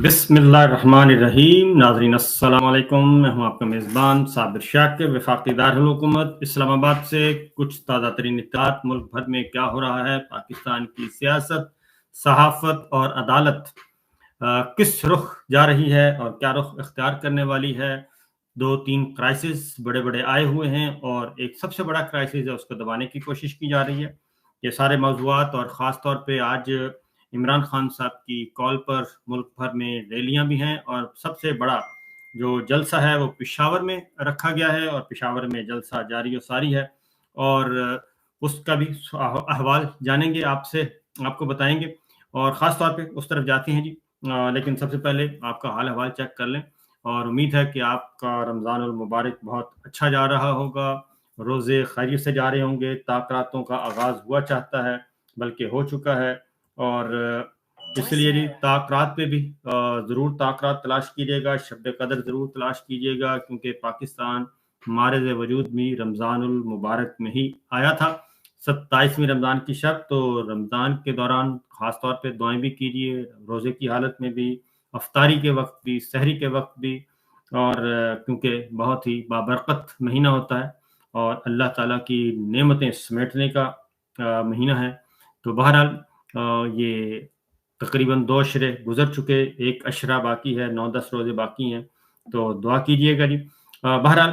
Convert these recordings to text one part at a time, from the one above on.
बिस्मिल्लाहिर्रहमानिर्रहीम। नाज़रीन अस्सलाम वालेकुम। मैं हूं आपका मेज़बान साबिर शाकिर, वफाकी दारुल हुकूमत इस्लामाबाद से कुछ ताज़ा तरीन इत्तलात मुल्क भर में क्या हो रहा है, पाकिस्तान की सियासत, सहाफ़त और अदालत किस रुख जा रही है और क्या रुख इख्तियार करने वाली है। 2-3 क्राइसिस बड़े-बड़े आए हुए हैं और एक सबसे बड़ा क्राइसिस है, उसको दबाने की कोशिश की जा रही है। ये सारे मौज़ूआत और ख़ास तौर पे आज इमरान खान साहब की कॉल पर मुल्क भर में रैलियां भी हैं और सबसे बड़ा जो जलसा है वो पेशावर में रखा गया है और पेशावर में जलसा जारी और सारी है और उसका भी अहवाल जानेंगे आपसे, आपको बताएंगे और ख़ास तौर पे उस तरफ जाते हैं जी। लेकिन सबसे पहले आपका हाल अहवाल चेक कर लें और उम्मीद है कि आपका रमज़ानुल मुबारक बहुत अच्छा जा रहा होगा, रोज़े खैरियत से जा रहे होंगे, ताक़रातों का आगाज़ हुआ चाहता है बल्कि हो चुका है और इसलिए जी ताक़रात पे भी ज़रूर ताक़रात तलाश कीजिएगा, शब कदर ज़रूर तलाश कीजिएगा क्योंकि पाकिस्तान मारिज़ वजूद भी रमज़ानुल मुबारक में ही आया था। 27वीं रमज़ान की शब, तो रमज़ान के दौरान ख़ास तौर पे दुआएँ भी कीजिए, रोज़े की हालत में भी, अफ्तारी के वक़्त भी, सहरी के वक़्त भी और क्योंकि बहुत ही बाबरकत महीना होता है और अल्लाह ताला की नेमतें समेटने का महीना है। तो बहरहाल ये तकरीबन 2 अशरे गुज़र चुके, 1 अशरा बाकी है, 9-10 रोज़े बाकी हैं, तो दुआ कीजिएगा जी। बहरहाल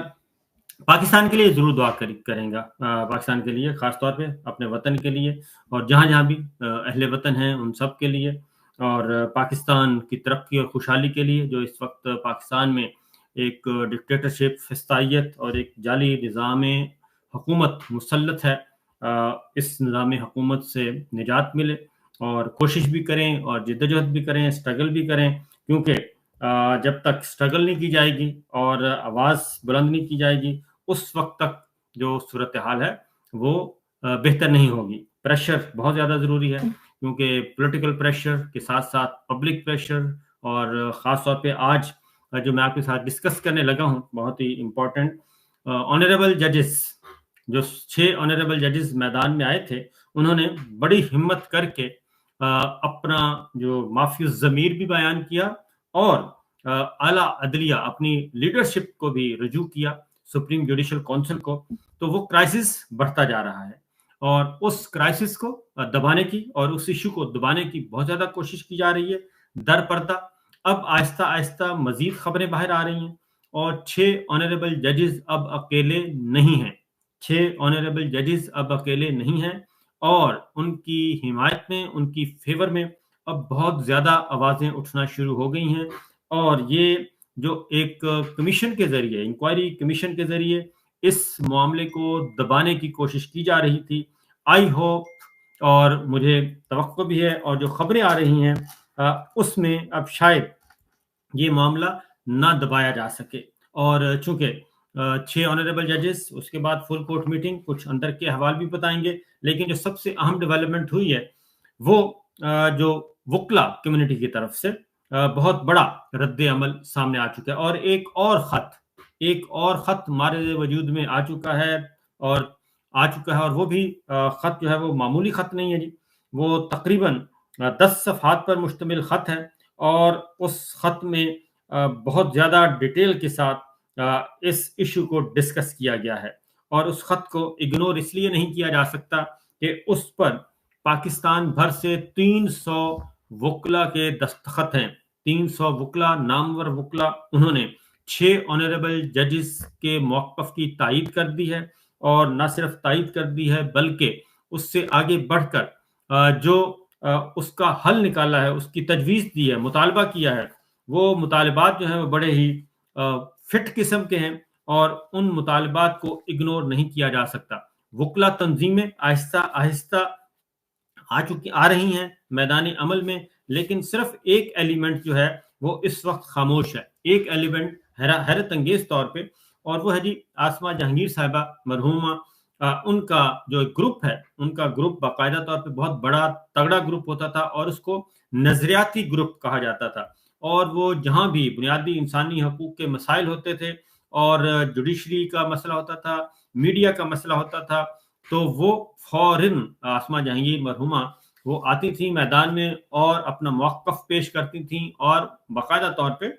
पाकिस्तान के लिए ज़रूर दुआ करेंगे, पाकिस्तान के लिए ख़ास तौर पे अपने वतन के लिए और जहाँ-जहाँ भी अहले वतन हैं उन सब के लिए और पाकिस्तान की तरक्की और खुशहाली के लिए जो इस वक्त पाकिस्तान में एक डिक्टेटरशिप, फ़िस्तायत और एक जाली निज़ाम हुकूमत मुसल्लत है, इस निज़ाम हुकूमत से निजात मिले और कोशिश भी करें और जिद्दोजहद भी करें, स्ट्रगल भी करें क्योंकि जब तक स्ट्रगल नहीं की जाएगी और आवाज़ बुलंद नहीं की जाएगी उस वक़्त तक जो सूरत हाल है वो बेहतर नहीं होगी। प्रेशर बहुत ज़्यादा ज़रूरी है क्योंकि पॉलिटिकल प्रेशर के साथ-साथ पब्लिक प्रेशर और ख़ास तौर पे आज जो मैं आपके साथ डिस्कस करने लगा हूँ, बहुत ही इम्पोर्टेंट ऑनरेबल जजेस, जो 6 ऑनरेबल जजेस मैदान में आए थे, उन्होंने बड़ी हिम्मत करके अपना जो माफ़ी ज़मीर भी बयान किया और आला अदलिया अपनी लीडरशिप को भी रुजू किया सुप्रीम जुडिशल काउंसिल को, तो वो क्राइसिस बढ़ता जा रहा है और उस क्राइसिस को दबाने की और उस इश्यू को दबाने की बहुत ज़्यादा कोशिश की जा रही है दर पर्दा। अब आहिस्ता-आहिस्ता मज़ीद खबरें बाहर आ रही हैं और 6 ऑनरेबल जजेस अब अकेले नहीं हैं। 6 ऑनरेबल जजेस अब अकेले नहीं हैं और उनकी हिमायत में, उनकी फ़ेवर में अब बहुत ज़्यादा आवाज़ें उठना शुरू हो गई हैं और ये जो एक कमीशन के ज़रिए, इंक्वायरी कमीशन के ज़रिए इस मामले को दबाने की कोशिश की जा रही थी। आई होप और मुझे तवक्को भी है और जो खबरें आ रही हैं उसमें अब शायद ये मामला ना दबाया जा सके और चूँकि 6 ऑनरेबल जजेस, उसके बाद फुल कोर्ट मीटिंग, कुछ अंदर के अहवाल भी बताएँगे, लेकिन जो सबसे अहम डेवलपमेंट हुई है, वो जो वुकला कम्युनिटी की तरफ से बहुत बड़ा रद्द-ए-अमल सामने आ चुका है और एक और ख़त मारिज़ वजूद में आ चुका है और वो भी ख़त जो है वो मामूली ख़त नहीं है जी, वो तकरीबन 10 सफ़हात पर मुश्तमिल ख़त है और उस ख़त में बहुत ज़्यादा डिटेल के साथ इस इश्यू को डिस्कस किया गया है और उस ख़त को इग्नोर इसलिए नहीं किया जा सकता कि उस पर पाकिस्तान भर से 300 वुकला के दस्तखत हैं। 300 वुकला, नामवर वुकला, उन्होंने 6 ऑनरेबल जजेस के मौक़िफ़ की तायीद कर दी है और ना सिर्फ़ तायीद कर दी है बल्कि उससे आगे बढ़कर जो उसका हल निकाला है, उसकी तजवीज़ दी है, मुतालबा किया है, वो मुतालबात जो हैं वो बड़े ही फिट किस्म के हैं और उन मुतालबात को इग्नोर नहीं किया जा सकता। वुकला तंज़ीमें आहिस्ता-आहिस्ता आ रही हैं मैदानी अमल में, लेकिन सिर्फ़ एक एलिमेंट जो है वो इस वक़्त ख़ामोश है। एक एलिमेंट हैरत अंगेज़ तौर पे और वो है जी आसमा जहांगीर साहिबा मरहूमा, उनका जो ग्रुप है, उनका ग्रुप बाकायदा तौर पे बहुत बड़ा तगड़ा ग्रुप होता था और उसको नज़रियाती ग्रुप कहा जाता था और वो जहाँ भी बुनियादी इंसानी हकूक़ के मसाइल होते थे और जुडिशरी का मसला होता था, मीडिया का मसला होता था, तो वो फ़ौरन आसमा जहांगीर मरहूमा वो आती थी मैदान में और अपना मौक़िफ़ पेश करती थी और बाकायदा तौर पे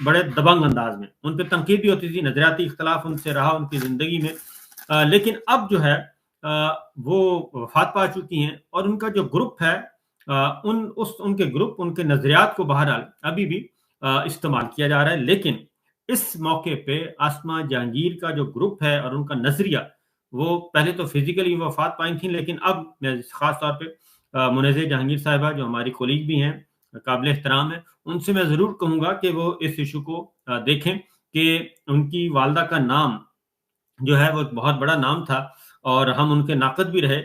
बड़े दबंग अंदाज में उन पे तनकीद भी होती थी, नजरियाती इख्तलाफ उनसे रहा उनकी ज़िंदगी में। लेकिन अब जो है वो वफ़ात पा चुकी हैं और उनका जो ग्रुप है उनके ग्रुप, उनके नज़रियात को बहरहाल अभी भी इस्तेमाल किया जा रहा है। लेकिन इस मौके पे आसमा जहांगीर का जो ग्रुप है और उनका नज़रिया, वो पहले तो फिज़िकली वफ़ात पाई थी, लेकिन अब मैं ख़ास तौर पे मुनज़्ज़ह जहांगीर साहिबा जो हमारी कोलीग भी हैं, काबिल एहतराम हैं, उनसे मैं ज़रूर कहूँगा कि वो इस इश्यू को देखें कि उनकी वालिदा का नाम जो है वो एक बहुत बड़ा नाम था और हम उनके नाक़िद भी रहे।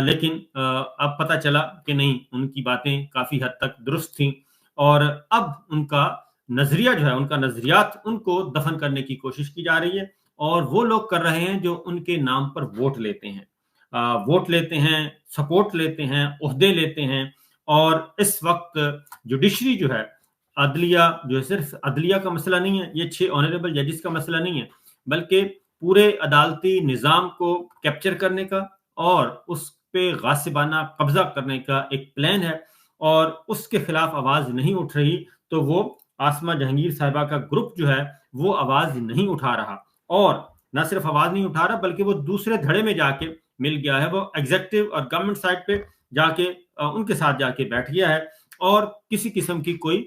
लेकिन अब पता चला कि नहीं, उनकी बातें काफ़ी हद तक दुरुस्त थीं और अब उनका नज़रिया जो है, उनका नज़रियात, उनको दफ़न करने की कोशिश की जा रही है और वो लोग कर रहे हैं जो उनके नाम पर वोट लेते हैं। वोट लेते हैं, सपोर्ट लेते हैं, ओहदे लेते हैं और इस वक़्त जुडिशरी जो है, अदलिया जो है, सिर्फ़ अदलिया का मसला नहीं है, ये 6 ऑनरेबल जजेस का मसला नहीं है, बल्कि पूरे अदालती निज़ाम को कैप्चर करने का और उस पे गासिबाना कब्ज़ा करने का एक प्लान है और उसके खिलाफ आवाज़ नहीं उठ रही, तो वो आसमा जहांगीर साहिबा का ग्रुप जो है, वो आवाज़ नहीं उठा रहा और ना सिर्फ आवाज़ नहीं उठा रहा, बल्कि वो दूसरे धड़े में जाके मिल गया है। वो एग्ज़ीक्युटिव और गवर्नमेंट साइड पे जाके उनके साथ जाके बैठ गया है और किसी किस्म की कोई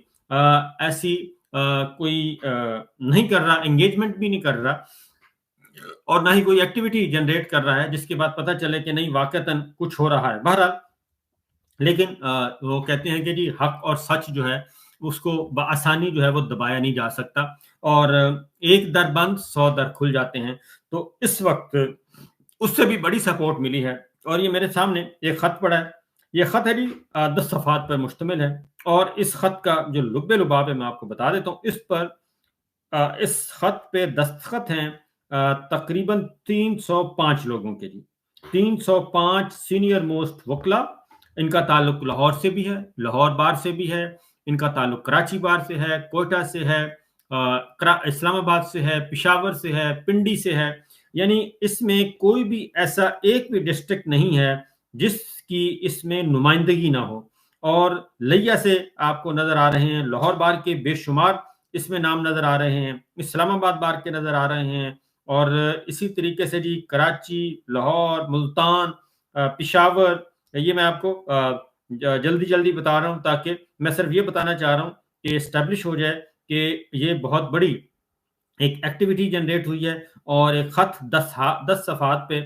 ऐसी कोई नहीं कर रहा, एंगेजमेंट भी नहीं कर रहा और ना ही कोई एक्टिविटी जनरेट कर रहा है जिसके बाद पता चले कि नहीं, वाक़तन कुछ हो रहा है। बहरहाल, लेकिन वो कहते हैं कि जी हक और सच जो है उसको बआसानी जो है वो दबाया नहीं जा सकता और एक दर बंद 100 दर खुल जाते हैं। तो इस वक़्त उससे भी बड़ी सपोर्ट मिली है और ये मेरे सामने एक ख़त पड़ा है। ये ख़त है जी 10 सफ़हात पर मुश्तमिल है और इस ख़त का जो लुब्बे-लुबाब है मैं आपको बता देता हूँ। इस ख़त पे दस्तखत हैं तकरीबन 305 लोगों के जी। 305 सीनियर मोस्ट वकला। इनका ताल्लुक लाहौर से भी है, लाहौर बार से भी है, इनका ताल्लुक कराची बार से है, कोयटा से है, इस्लामाबाद से है, पेशावर से है, पिंडी से है। यानी इसमें कोई भी ऐसा एक भी डिस्ट्रिक्ट नहीं है जिसकी इसमें नुमाइंदगी ना हो। और लिया से आपको नजर आ रहे हैं, लाहौर बार के बेशुमार इसमें नाम नजर आ रहे हैं, इस्लामाबाद बार के नजर आ रहे हैं और इसी तरीके से जी कराची, लाहौर, मुल्तान, पेशावर, ये मैं आपको जल्दी जल्दी बता रहा हूँ ताकि मैं सिर्फ ये बताना चाह रहा हूँ कि एस्टेब्लिश हो जाए कि ये बहुत बड़ी एक एक्टिविटी जनरेट हुई है और एक खत 10 सफ़हात पे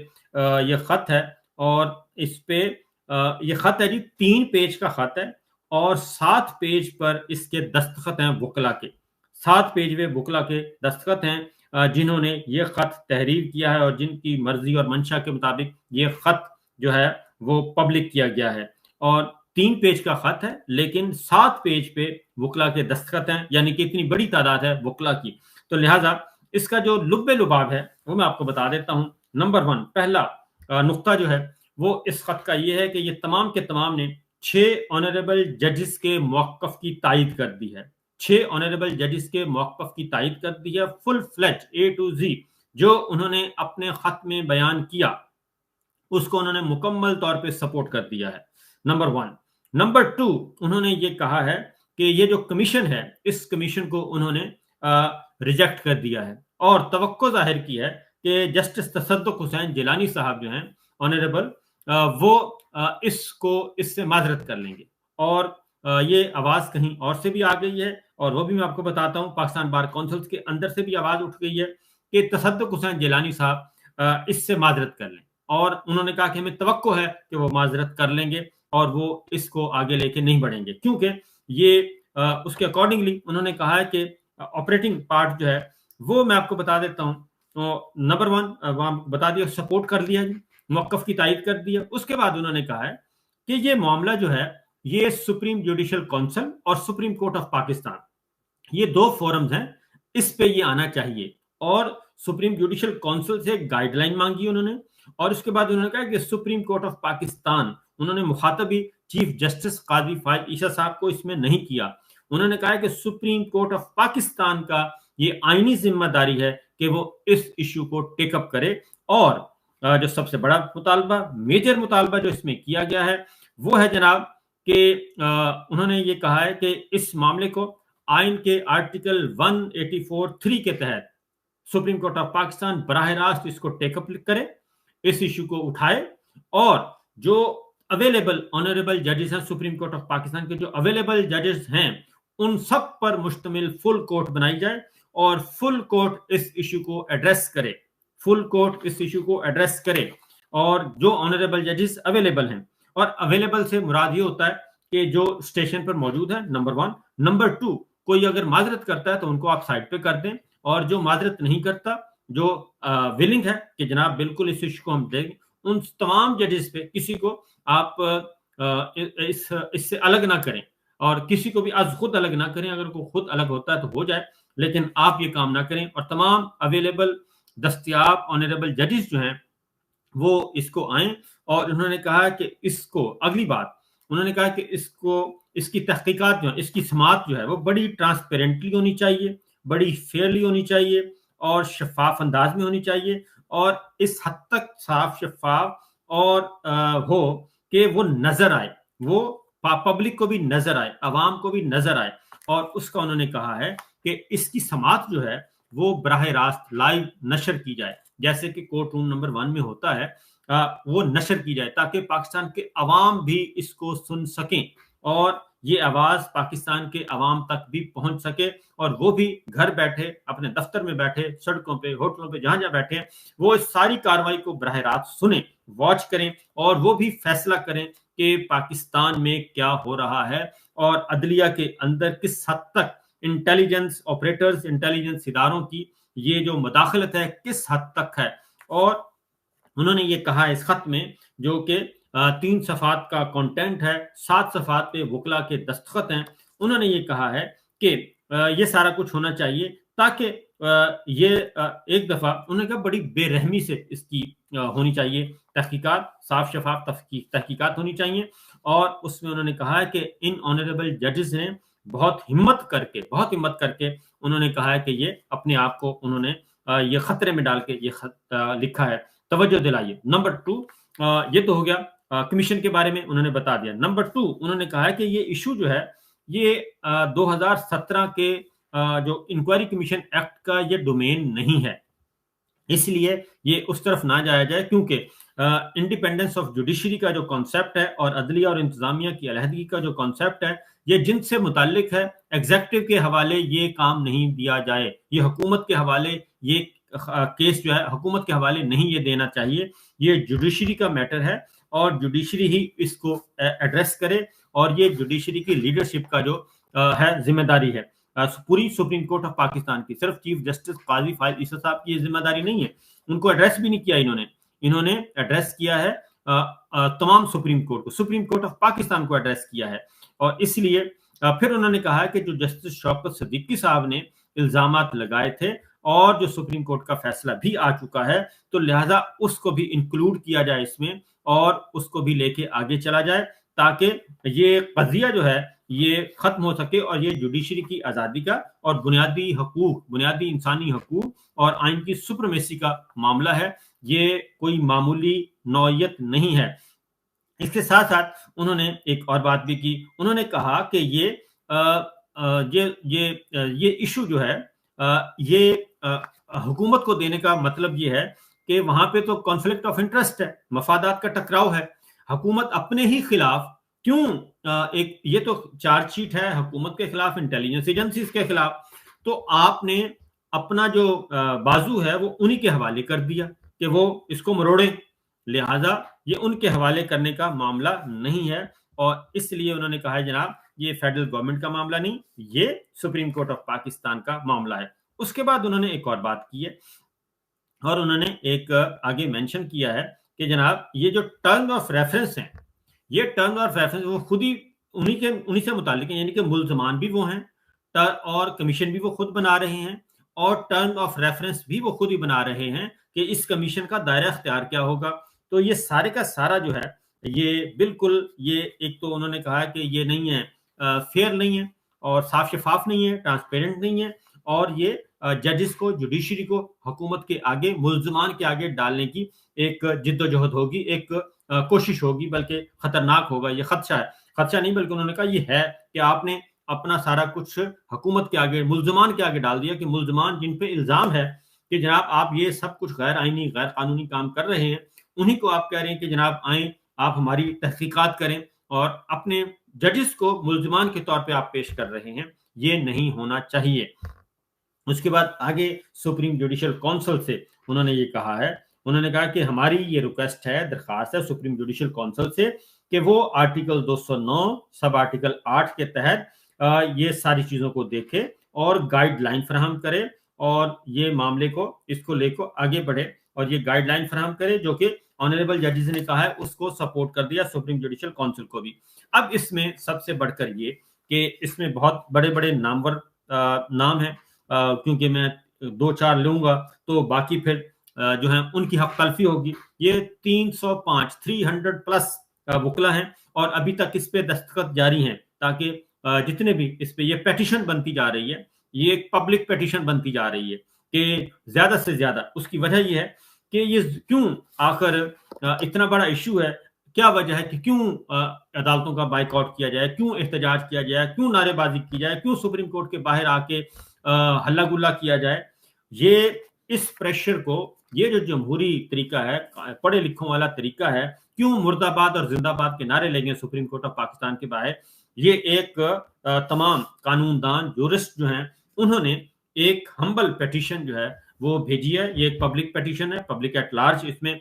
ये खत है और इस पे ये खत है जी 3 पेज का खत है और 7 पेज पर इसके दस्तखत हैं वकला के। 7 पेज में वकला के दस्तखत हैं जिन्होंने ये खत तहरीर किया है और जिनकी मर्जी और मंशा के मुताबिक ये खत जो है वो पब्लिक किया गया है और 3 पेज का खत है, लेकिन 7 पेज पे वकला के दस्तखत हैं, यानी कि इतनी बड़ी तादाद है वकला की। तो लिहाजा इसका जो लुब्बे लुबाब है वो मैं आपको बता देता हूँ। नंबर 1, पहला नुक्ता जो है वो इस खत का ये है कि ये तमाम के तमाम ने 6 ऑनरेबल जजेस के मौक़िफ़ की तायद कर दी है। 6 ऑनरेबल जजेस के मौक़िफ़ की तायद कर दी है, full fledge A to Z जो उन्होंने अपने खत में बयान किया उसको उन्होंने मुकम्मल तौर पे सपोर्ट कर दिया है। नंबर 1। नंबर 2, उन्होंने ये कहा है कि ये जो कमीशन है, इस कमीशन को उन्होंने रिजेक्ट कर दिया है और तवक्को जाहिर की है कि जस्टिस तसद्दुक़ हुसैन जिलानी साहब जो हैं ऑनरेबल, वो इससे माजरत कर लेंगे और ये आवाज़ कहीं और से भी आ गई है और वो भी मैं आपको बताता हूँ। पाकिस्तान बार काउंसिल के अंदर से भी आवाज़ उठ गई है कि तसद्दुक़ हुसैन जिलानी साहब इससे माजरत कर लें और उन्होंने कहा कि हमें तवक्को है कि वो माजरत कर लेंगे और वो इसको आगे लेके नहीं बढ़ेंगे, क्योंकि ये उसके अकॉर्डिंगली उन्होंने कहा है कि ऑपरेटिंग पार्ट जो है वो मैं आपको बता देता हूँ। तो नंबर 1 वहाँ बता दिया, सपोर्ट कर दिया जी, मौक़िफ़ की तायद कर दिया। उसके बाद उन्होंने कहा है कि ये मामला जो है ये सुप्रीम जुडिशल काउंसिल और सुप्रीम कोर्ट ऑफ पाकिस्तान, ये 2 फोरम्स हैं, इस पे ये आना चाहिए और सुप्रीम जुडिशल काउंसिल से गाइडलाइन मांगी उन्होंने और उसके बाद उन्होंने कहा कि सुप्रीम कोर्ट ऑफ पाकिस्तान, उन्होंने मुखातब भी चीफ जस्टिस काजी फायद ईसा साहब को इसमें नहीं किया। उन्होंने कहा कि सुप्रीम कोर्ट ऑफ पाकिस्तान का ये आईनी जिम्मेदारी है कि वो इस इश्यू को टेकअप करे और जो सबसे बड़ा मुतालबा, मेजर मुतालबा जो इसमें किया गया है वो है जनाब कि उन्होंने ये कहा है कि इस मामले को आइन के आर्टिकल 184(3) के तहत सुप्रीम कोर्ट ऑफ पाकिस्तान बराह रास्त इसको टेकअप करे, इस इशू को उठाए, और जो अवेलेबल ऑनरेबल जजेस हैं सुप्रीम कोर्ट ऑफ पाकिस्तान के, जो अवेलेबल जजेस हैं, उन सब पर मुश्तमिल फुल कोर्ट बनाई जाए और फुल कोर्ट इस इशू को एड्रेस करे, फुल कोर्ट इस इशू को एड्रेस करे। और जो ऑनरेबल जजेस अवेलेबल हैं, और अवेलेबल से मुराद ये होता है कि जो स्टेशन पर मौजूद है, नंबर 1। नंबर 2, कोई अगर माजरत करता है तो उनको आप साइड पे कर दें, और जो माजरत नहीं करता, जो विलिंग है कि जनाब बिल्कुल इस इशू को हम देंगे, उन तमाम जजेस पे किसी को आप इससे अलग ना करें, और किसी को भी आज खुद अलग ना करें। अगर कोई खुद अलग होता है तो हो जाए, लेकिन आप ये काम ना करें। और तमाम अवेलेबल दस्तयाब ऑनरेबल जजेस जो हैं वो इसको आए। और उन्होंने कहा कि इसको, अगली बात उन्होंने कहा कि इसकी तहकीकात जो है, इसकी समात जो है वो बड़ी ट्रांसपेरेंटली होनी चाहिए, बड़ी फेयरली होनी चाहिए, और शफाफ अंदाज में होनी चाहिए, और इस हद तक साफ शफाफ और हो कि वो नजर आए, वो पब्लिक को भी नजर आए, अवाम को भी नजर आए। और उसका उन्होंने कहा है कि इसकी समात जो है वो बराह रास्त लाइव नशर की जाए, जैसे कि कोर्ट रूम नंबर 1 में होता है, वो नशर की जाए, ताकि पाकिस्तान के अवाम भी इसको सुन सकें, और ये आवाज पाकिस्तान के अवाम तक भी पहुंच सके, और वो भी घर बैठे, अपने दफ्तर में बैठे, सड़कों पे, होटलों पे, जहां जहां बैठे, वो इस सारी कार्रवाई को बराह रास्त सुने, वॉच करें, और वो भी फैसला करें कि पाकिस्तान में क्या हो रहा है, और अदलिया के अंदर किस हद तक इंटेलिजेंस ऑपरेटर्स, इंटेलिजेंस इदारों की ये जो मुदाखलत है किस हद तक है। और उन्होंने ये कहा इस खत में, जो कि 3 सफ़ात का कंटेंट है, 7 सफ़ात पे वकला के दस्तखत हैं, उन्होंने ये कहा है कि ये सारा कुछ होना चाहिए, ताकि ये एक दफ़ा उन्होंने कहा बड़ी बेरहमी से इसकी होनी चाहिए तहकीकात, साफ शफाफ तहकीकात होनी चाहिए। और उसमें उन्होंने कहा है कि इन ऑनरेबल जजेस ने बहुत हिम्मत करके उन्होंने कहा है कि ये अपने आप को उन्होंने ये खतरे में डाल के ये खत लिखा है, तवज्जो दिलाइए। नंबर 2, ये तो हो गया कमीशन के बारे में उन्होंने बता दिया। नंबर 2, उन्होंने कहा है कि ये इशू जो है ये 2017 के जो इंक्वायरी कमीशन एक्ट का ये डोमेन नहीं है, इसलिए ये उस तरफ ना जाया जाए, क्योंकि इंडिपेंडेंस ऑफ जुडिशरी का जो कॉन्सेप्ट है और अदलिया और इंतजामिया की अलहदगी का जो कॉन्सेप्ट है, ये जिनसे मुताल्लिक है, एग्जेक्टिव के हवाले ये काम नहीं दिया जाए, ये हुकूमत के हवाले, ये केस जो है हुकूमत के हवाले नहीं ये देना चाहिए, ये जुडिशरी का मैटर है, और जुडिशरी ही इसको एड्रेस करे, और ये जुडिशरी की लीडरशिप का जो है जिम्मेदारी है पूरी सुप्रीम कोर्ट ऑफ पाकिस्तान की। सिर्फ चीफ जस्टिस काजी फाइज ईसा साहब की ये जिम्मेदारी नहीं है, उनको एड्रेस भी नहीं किया इन्होंने एड्रेस किया है तमाम सुप्रीम कोर्ट को, सुप्रीम कोर्ट ऑफ पाकिस्तान को एड्रेस किया है। और इसलिए फिर उन्होंने कहा है कि जो जस्टिस शौकत सिद्दीकी साहब ने इल्जामात लगाए थे, और जो सुप्रीम कोर्ट का फैसला भी आ चुका है, तो लिहाजा उसको भी इंक्लूड किया जाए इसमें, और उसको भी लेके आगे चला जाए, ताकि ये कज़िया जो है ये खत्म हो सके, और ये जुडिशरी की आज़ादी का और बुनियादी हकूक, बुनियादी इंसानी हकूक और आइन की सुप्रीमेसी का मामला है, ये कोई मामूली नौयत नहीं है। इसके साथ साथ उन्होंने एक और बात भी की, उन्होंने कहा कि ये इशू जो है ये हुकूमत को देने का मतलब ये है कि वहां पे तो कॉन्फ्लिक्ट ऑफ इंटरेस्ट है, मफादात का टकराव है। हुकूमत अपने ही खिलाफ क्यों एक ये तो चार्जशीट है हुकूमत के खिलाफ, इंटेलिजेंस एजेंसीज के खिलाफ, तो आपने अपना जो बाजू है वो उन्हीं के हवाले कर दिया कि वो इसको मरोड़े, लिहाजा ये उनके हवाले करने का मामला नहीं है। और इसलिए उन्होंने कहा है जनाब ये फेडरल गवर्नमेंट का मामला नहीं, ये सुप्रीम कोर्ट ऑफ पाकिस्तान का मामला है। उसके बाद उन्होंने एक और बात की है, और उन्होंने एक आगे मेंशन किया है कि जनाब ये जो टर्म ऑफ रेफरेंस हैं, ये टर्म ऑफ रेफरेंस वो खुद ही उन्हीं से मुतालिक है, यानी कि मुल्जमान भी वो हैं, और कमीशन भी वो खुद बना रहे हैं, और टर्म ऑफ रेफरेंस भी वो खुद ही बना रहे हैं कि इस कमीशन का दायरा इख्तियार क्या होगा। तो ये सारे का सारा जो है ये बिल्कुल, ये एक तो उन्होंने कहा कि ये नहीं है, फेयर नहीं है, और साफ शफाफ नहीं है, ट्रांसपेरेंट नहीं है, और ये जजेस को, जुडिशरी को हुकूमत के आगे, मुल्जमान के आगे डालने की एक जिद्दोजहद होगी, एक कोशिश होगी, बल्कि खतरनाक होगा, ये खदशा है। खदशा नहीं, बल्कि उन्होंने कहा ये है कि आपने अपना सारा कुछ हुकूमत के आगे, मुल्जमान के आगे डाल दिया, कि मुल्जमान जिन पे इल्जाम है कि जनाब आप ये सब कुछ गैर आईनी, गैर कानूनी काम कर रहे हैं, उन्हीं को आप कह रहे हैं कि जनाब आए, आप हमारी तहकीकात करें, और अपने जजेस को मुल्जमान के तौर पे आप पेश कर रहे हैं। ये नहीं होना चाहिए। उसके बाद आगे सुप्रीम जुडिशियल काउंसिल से उन्होंने ये कहा है, उन्होंने कहा कि हमारी ये रिक्वेस्ट है, दरखास्त है सुप्रीम जुडिशियल काउंसिल से कि वो आर्टिकल 209 सब आर्टिकल 8 के तहत ये सारी चीजों को देखे और गाइडलाइन फराहम करे, और ये मामले को, इसको लेकर आगे बढ़े, और ये गाइडलाइन फराहम करे जो कि ऑनरेबल जजेस ने कहा है, उसको सपोर्ट कर दिया सुप्रीम जुडिशियल काउंसिल को भी। अब इसमें सबसे बढ़कर ये कि इसमें बहुत बड़े बड़े नामवर नाम है, क्योंकि मैं 2-4 लूंगा तो बाकी फिर जो है उनकी हक तलफी होगी। ये 300 प्लस वकला हैं, और अभी तक इस पे दस्तखत जारी हैं, ताकि जितने भी इस पे ये पेटिशन बनती जा रही है, ये एक पब्लिक पेटिशन बनती जा रही है कि ज्यादा से ज्यादा। उसकी वजह ये है कि ये क्यों आखिर इतना बड़ा इशू है, क्या वजह है कि क्यों अदालतों का बाइकआउट किया जाए, क्यों एहतजाज किया जाए, क्यों नारेबाजी की जाए, क्यों सुप्रीम कोर्ट के बाहर आके हल्ला गुल्ला किया जाए। ये इस प्रेशर को, ये जो जमहूरी तरीका है, पढ़े लिखों वाला तरीका है, क्यों मुर्दाबाद और जिंदाबाद के नारे लगे सुप्रीम कोर्ट ऑफ पाकिस्तान के बाहर, ये एक तमाम कानूनदान जूरिस्ट जो हैं उन्होंने एक हम्बल पेटिशन जो है वो भेजी है। ये एक पब्लिक पेटिशन है, पब्लिक एट लार्ज इसमें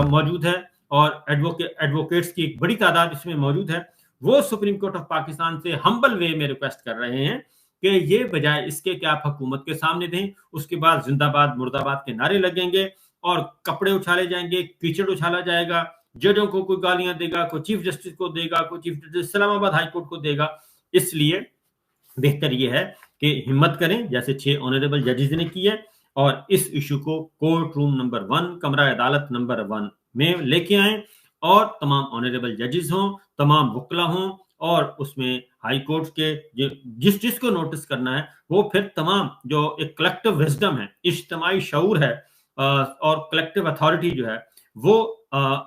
मौजूद है, और एडवोकेट्स की एक बड़ी तादाद इसमें मौजूद है। वो सुप्रीम कोर्ट ऑफ पाकिस्तान से हम्बल वे में रिक्वेस्ट कर रहे हैं कि ये बजाय इसके कि आप हुकूमत के सामने दें, उसके बाद जिंदाबाद मुर्दाबाद के नारे लगेंगे और कपड़े उछाले जाएंगे, कीचड़ उछाला जाएगा, जजों को कोई गालियां देगा, कोई चीफ जस्टिस को देगा, कोई chief justice Islamabad high court को देगा। इसलिए बेहतर यह है कि हिम्मत करें, जैसे 6 ऑनरेबल जजेस ने की है, और इस इशू को कोर्ट रूम नंबर 1, कमरा अदालत नंबर 1 में लेके आए, और तमाम ऑनरेबल जजेस हों, तमाम वकला हों, और उसमें हाई कोर्ट के जिस जिसको नोटिस करना है वो फिर तमाम जो एक कलेक्टिव विजडम है, इज्तिमाई शऊर है, और कलेक्टिव अथॉरिटी जो है वो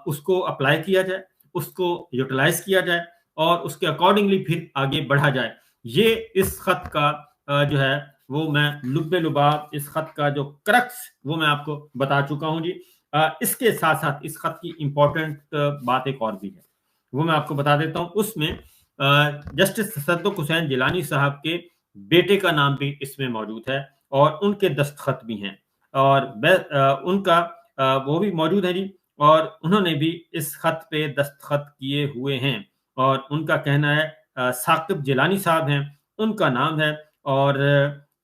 उसको अप्लाई किया जाए, उसको यूटिलाइज किया जाए, और उसके अकॉर्डिंगली फिर आगे बढ़ा जाए। ये इस खत का जो है वो मैं लुब्बे लुबाब, इस खत का जो क्रक्स वो मैं आपको बता चुका हूं जी। इसके साथ साथ इस खत की इंपॉर्टेंट बात एक और भी है, वो मैं आपको बता देता हूं। उसमें जस्टिस तसद्दुक हुसैन जिलानी साहब के बेटे का नाम भी इसमें मौजूद है, और उनके दस्तखत भी हैं, और उनका वो भी मौजूद है जी, और उन्होंने भी इस खत पे दस्तखत किए हुए हैं, और उनका कहना है साकिब जिलानी साहब हैं, उनका नाम है, और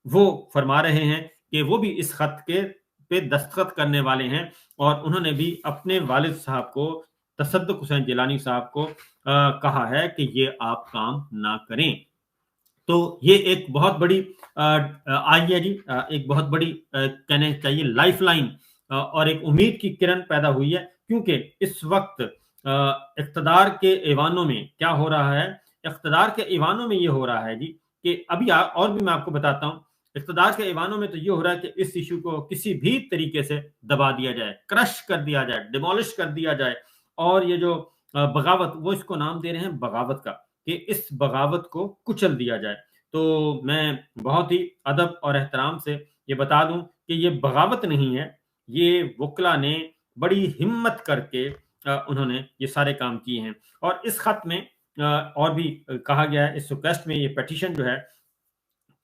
वो फरमा रहे हैं कि वो भी इस खत के पे दस्तखत करने वाले हैं, और उन्होंने भी अपने वालिद साहब को, तसद्दुक हुसैन जिलानी साहब को कहा है कि ये आप काम ना करें। तो ये एक बहुत बड़ी आई है जी, एक बहुत बड़ी कहने चाहिए लाइफलाइन, और एक उम्मीद की किरण पैदा हुई है, क्योंकि इस वक्त इख्तदार के ऐवानों में क्या हो रहा है, इख्तदार के ऐवानों में ये हो रहा है जी कि अभी और भी मैं आपको बताता हूँ, इख्तदार के ऐवानों में तो ये हो रहा है कि इस इशू को किसी भी तरीके से दबा दिया जाए, क्रश कर दिया जाए, डिमोलिश कर दिया जाए, और ये जो बगावत, वो इसको नाम दे रहे हैं बगावत का, कि इस बगावत को कुचल दिया जाए। तो मैं बहुत ही अदब और एहतराम से ये बता दूं कि ये बगावत नहीं है, ये वकला ने बड़ी हिम्मत करके उन्होंने ये सारे काम किए हैं। और इस खत में और भी कहा गया है, इस रिक्वेस्ट में, ये पेटिशन जो है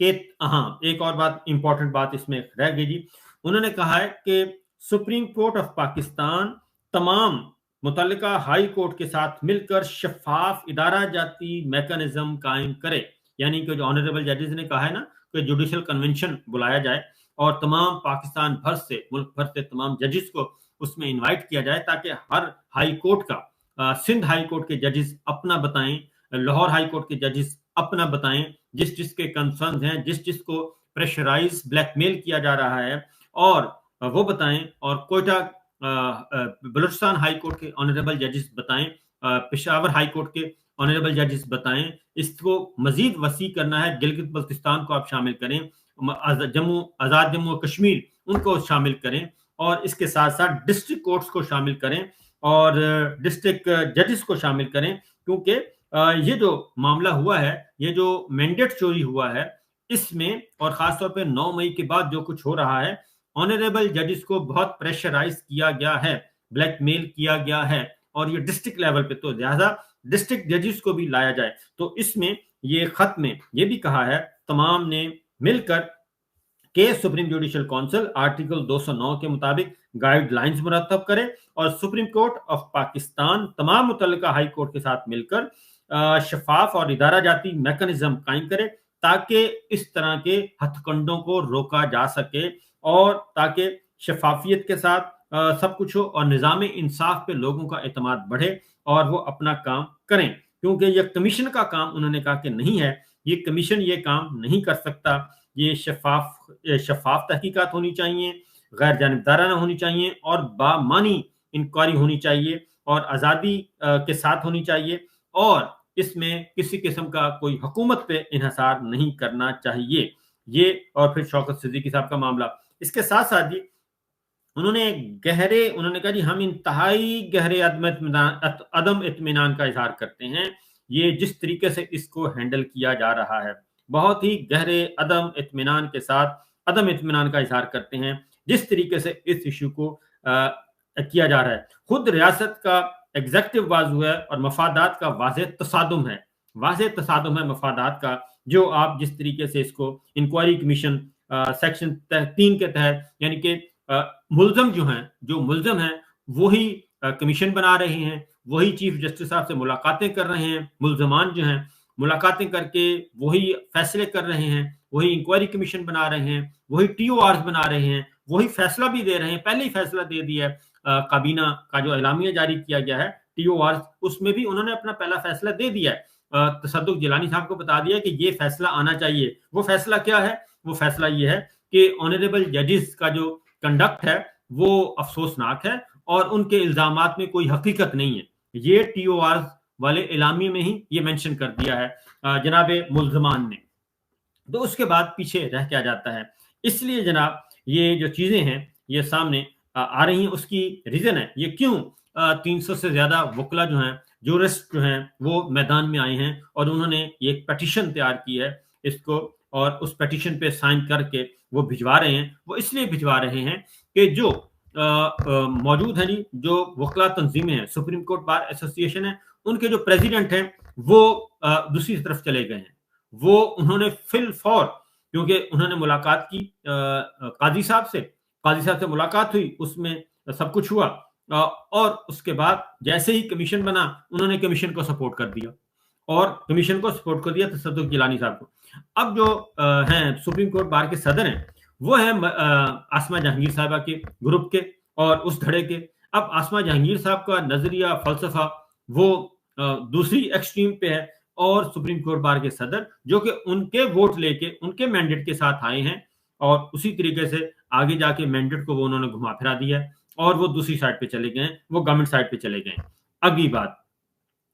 कि हाँ, एक और बात, इंपॉर्टेंट बात इसमें रह गई जी। उन्होंने कहा है कि सुप्रीम कोर्ट ऑफ पाकिस्तान तमाम मुतल्लिका हाई कोर्ट के साथ मिलकर शफाफ इदारा जाती मैकेनिज्म कायम करे, यानी कि जो ऑनरेबल जजेस ने कहा है ना कि जुडिशल कन्वेंशन बुलाया जाए, और तमाम पाकिस्तान भर से, मुल्क भर से तमाम जजेस को उसमें इनवाइट किया जाए, ताकि हर हाई कोर्ट का, सिंध हाई कोर्ट के जजेस अपना बताएं, लाहौर हाई कोर्ट के जजेस अपना बताएं, जिस जिसके कंसर्न हैं, जिस जिसको प्रेशराइज ब्लैकमेल किया जा रहा है, और वो बताएं, और कोयटा बलूचिस्तान हाई कोर्ट के ऑनरेबल जजेस बताएं, पेशावर हाई कोर्ट के ऑनरेबल जजेस बताएं। इसको मजीद वसी करना है, गिलगित बल्तिस्तान को आप शामिल करें, आजाद जम्मू और कश्मीर उनको शामिल करें, और इसके साथ साथ डिस्ट्रिक्ट कोर्ट्स को शामिल करें, और डिस्ट्रिक्ट जजेस को शामिल करें, क्योंकि ये जो मामला हुआ है, ये जो मैंडेट चोरी हुआ है, इसमें और खासतौर पे 9 मई के बाद जो कुछ हो रहा है, ऑनरेबल जजेस को बहुत प्रेशराइज किया गया है, ब्लैकमेल किया गया है, और ये डिस्ट्रिक्ट लेवल पे, तो लिहाजा डिस्ट्रिक्ट जजेस को भी लाया जाए। तो इसमें ये खत में ये भी कहा है तमाम ने मिलकर के सुप्रीम जुडिशियल काउंसिल आर्टिकल 209 के मुताबिक गाइडलाइंस मुरतब करे और सुप्रीम कोर्ट ऑफ पाकिस्तान तमाम मुतल्लिका हाई कोर्ट के साथ मिलकर शफाफ और इदारा जाती मैकेनिज्म कायम करे, ताकि इस तरह के हथकंडों को रोका जा सके और ताकि शफाफियत के साथ सब कुछ हो और निज़ाम इंसाफ पे लोगों का एतमाद बढ़े और वो अपना काम करें। क्योंकि ये कमीशन का काम उन्होंने कहा कि नहीं है, ये कमीशन ये काम नहीं कर सकता। ये शफाफ तहकीकात होनी चाहिए, गैर जानिबदाराना होनी चाहिए और बामानी इंक्वायरी होनी चाहिए और आज़ादी के साथ होनी चाहिए, और इसमें किसी किस्म का कोई हुकूमत पे इन्हिसार नहीं करना चाहिए। ये और फिर शौकत सिद्दीकी साहब का मामला, इसके साथ साथ जी उन्होंने कहा जी हम इंतहाई गहरे अदम इत्मीनान का इजहार करते हैं, ये जिस तरीके से इसको हैंडल किया जा रहा है, बहुत ही गहरे अदम इत्मीनान का इजहार करते हैं जिस तरीके से इस इशू को किया जा रहा है। खुद रियासत का एग्जेक्टिव बाजू है और मफादात का वाज़े तसादुम है मफादात का, जो आप जिस तरीके से इसको इंक्वायरी कमीशन सेक्शन 3 के तहत, यानी कि जो मुल्जम हैं वही कमीशन बना रहे हैं, वही चीफ जस्टिस साहब से मुलाकातें कर रहे हैं, मुल्जमान जो हैं मुलाकातें करके वही फैसले कर रहे हैं, वही इंक्वायरी कमीशन बना रहे हैं, वही टीओआर बना रहे हैं, वही फैसला भी दे रहे हैं। पहले ही फैसला दे दिया है, काबीना का जो एलामिया जारी किया गया है टीओआर, उसमें भी उन्होंने अपना पहला फैसला दे दिया है। तसद्दुक जिलानी साहब को बता दिया कि ये फैसला आना चाहिए। वो फैसला क्या है? वो फैसला ये है कि ऑनरेबल जजेस का जो कंडक्ट है वो अफसोसनाक है और उनके इल्जामात में कोई हकीकत नहीं है। ये टीओआर वाले एलामी में ही ये मेंशन कर दिया है जनाबे मुल्जमान ने। तो उसके बाद पीछे रह क्या जाता है। इसलिए जनाब ये जो चीजें हैं ये सामने आ रही हैं, उसकी रीजन है ये क्यों 300 से ज्यादा वकला जो हैं, जूरिस्ट जो हैं, वो मैदान में आए हैं और उन्होंने ये एक पिटीशन तैयार की है इसको, और उस पिटीशन पे साइन करके वो भिजवा रहे हैं। वो इसलिए भिजवा रहे हैं कि जो मौजूद है जी, जो वकला तंजीमें हैं, सुप्रीम कोर्ट बार एसोसिएशन है, उनके जो प्रेसिडेंट हैं वो दूसरी तरफ चले गए हैं। वो उन्होंने फिल फॉर, क्योंकि उन्होंने मुलाकात की काजी साहब से मुलाकात हुई, उसमें सब कुछ हुआ और उसके बाद जैसे ही कमीशन बना उन्होंने कमीशन को सपोर्ट कर दिया तसद्दुक जिलानी साहब को। अब जो हैं सुप्रीम कोर्ट बार के सदर हैं वो हैं आसमा जहांगीर साहबा के ग्रुप के और उस धड़े के। अब आसमा जहांगीर साहब का नजरिया फलसफा वो दूसरी एक्सट्रीम पे है, और सुप्रीम कोर्ट बार के सदर जो कि उनके वोट लेके उनके मैंडेट के साथ आए हैं और उसी तरीके से आगे जाके मैंडेट को वो उन्होंने घुमा फिरा दिया और वो दूसरी साइड पे चले गए, वो गवर्नमेंट साइड पे चले गए। अगली बात,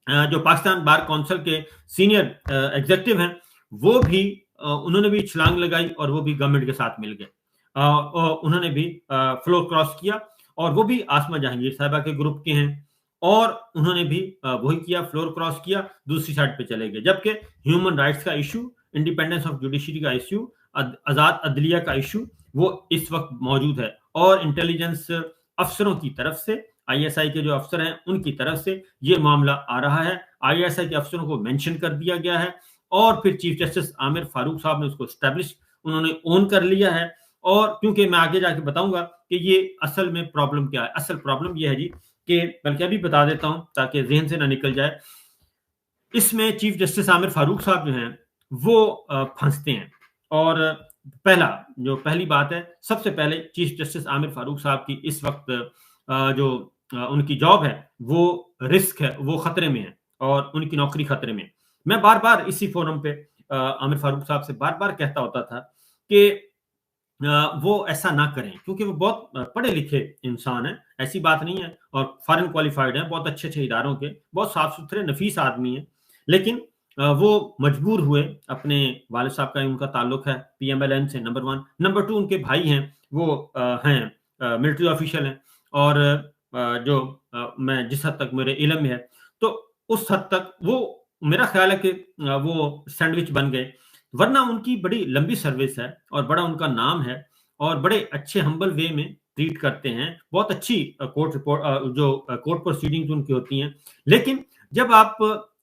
जो पाकिस्तान बार काउंसिल के सीनियर एग्जीक्यूटिव हैं वो भी उन्होंने भी छलांग लगाई और वो भी गवर्नमेंट के साथ मिल गए। उन्होंने भी फ्लोर क्रॉस किया और वो भी आसमा जहांगीर साहबा के ग्रुप के हैं और उन्होंने भी वही किया, फ्लोर क्रॉस किया, दूसरी साइड पे चले गए। जबकि ह्यूमन राइट्स का इशू, इंडिपेंडेंस ऑफ जुडिशरी का इशू, आजाद अदलिया का इशू वो इस वक्त मौजूद है और इंटेलिजेंस अफसरों की तरफ से, आईएसआई के जो अफसर हैं उनकी तरफ से ये मामला आ रहा है। आईएसआई के अफसरों को मेंशन कर दिया गया है और फिर चीफ जस्टिस आमिर फारूक साहब ने उसको स्टैब्लिश, उन्होंने ओन कर लिया है। और क्योंकि मैं आगे जाके बताऊंगा कि ये असल में प्रॉब्लम क्या है। असल प्रॉब्लम ये है जी कि, बल्कि अभी बता देता हूं ताकि जहन से ना निकल जाए, इसमें चीफ जस्टिस आमिर फारूक साहब जो हैं वो फंसते हैं। और पहली बात है, सबसे पहले चीफ जस्टिस आमिर फारूक साहब की इस वक्त जो उनकी जॉब है वो रिस्क है, वो खतरे में है और उनकी नौकरी खतरे में। मैं बार बार इसी फोरम पे आमिर फारूक साहब से बार बार कहता होता था कि वो ऐसा ना करें, क्योंकि वो बहुत पढ़े लिखे इंसान है, ऐसी बात नहीं है, और फॉरेन क्वालिफाइड है, बहुत अच्छे अच्छे इदारों के, बहुत साफ सुथरे नफीस आदमी है। लेकिन वो मजबूर हुए, अपने वालिद साहब का उनका ताल्लुक है पीएमएलएन से, नंबर 1, नंबर 2 उनके भाई हैं वो हैं मिलिट्री ऑफिशियल हैं और जो मैं जिस हद तक मेरे इल्म में है, तो उस हद तक वो मेरा ख्याल है कि वो सैंडविच बन गए, वरना उनकी बड़ी लंबी सर्विस है और बड़ा उनका नाम है और बड़े अच्छे हम्बल वे में ट्रीट करते हैं, बहुत अच्छी कोर्ट प्रोसीडिंग्स उनकी होती हैं। लेकिन जब आप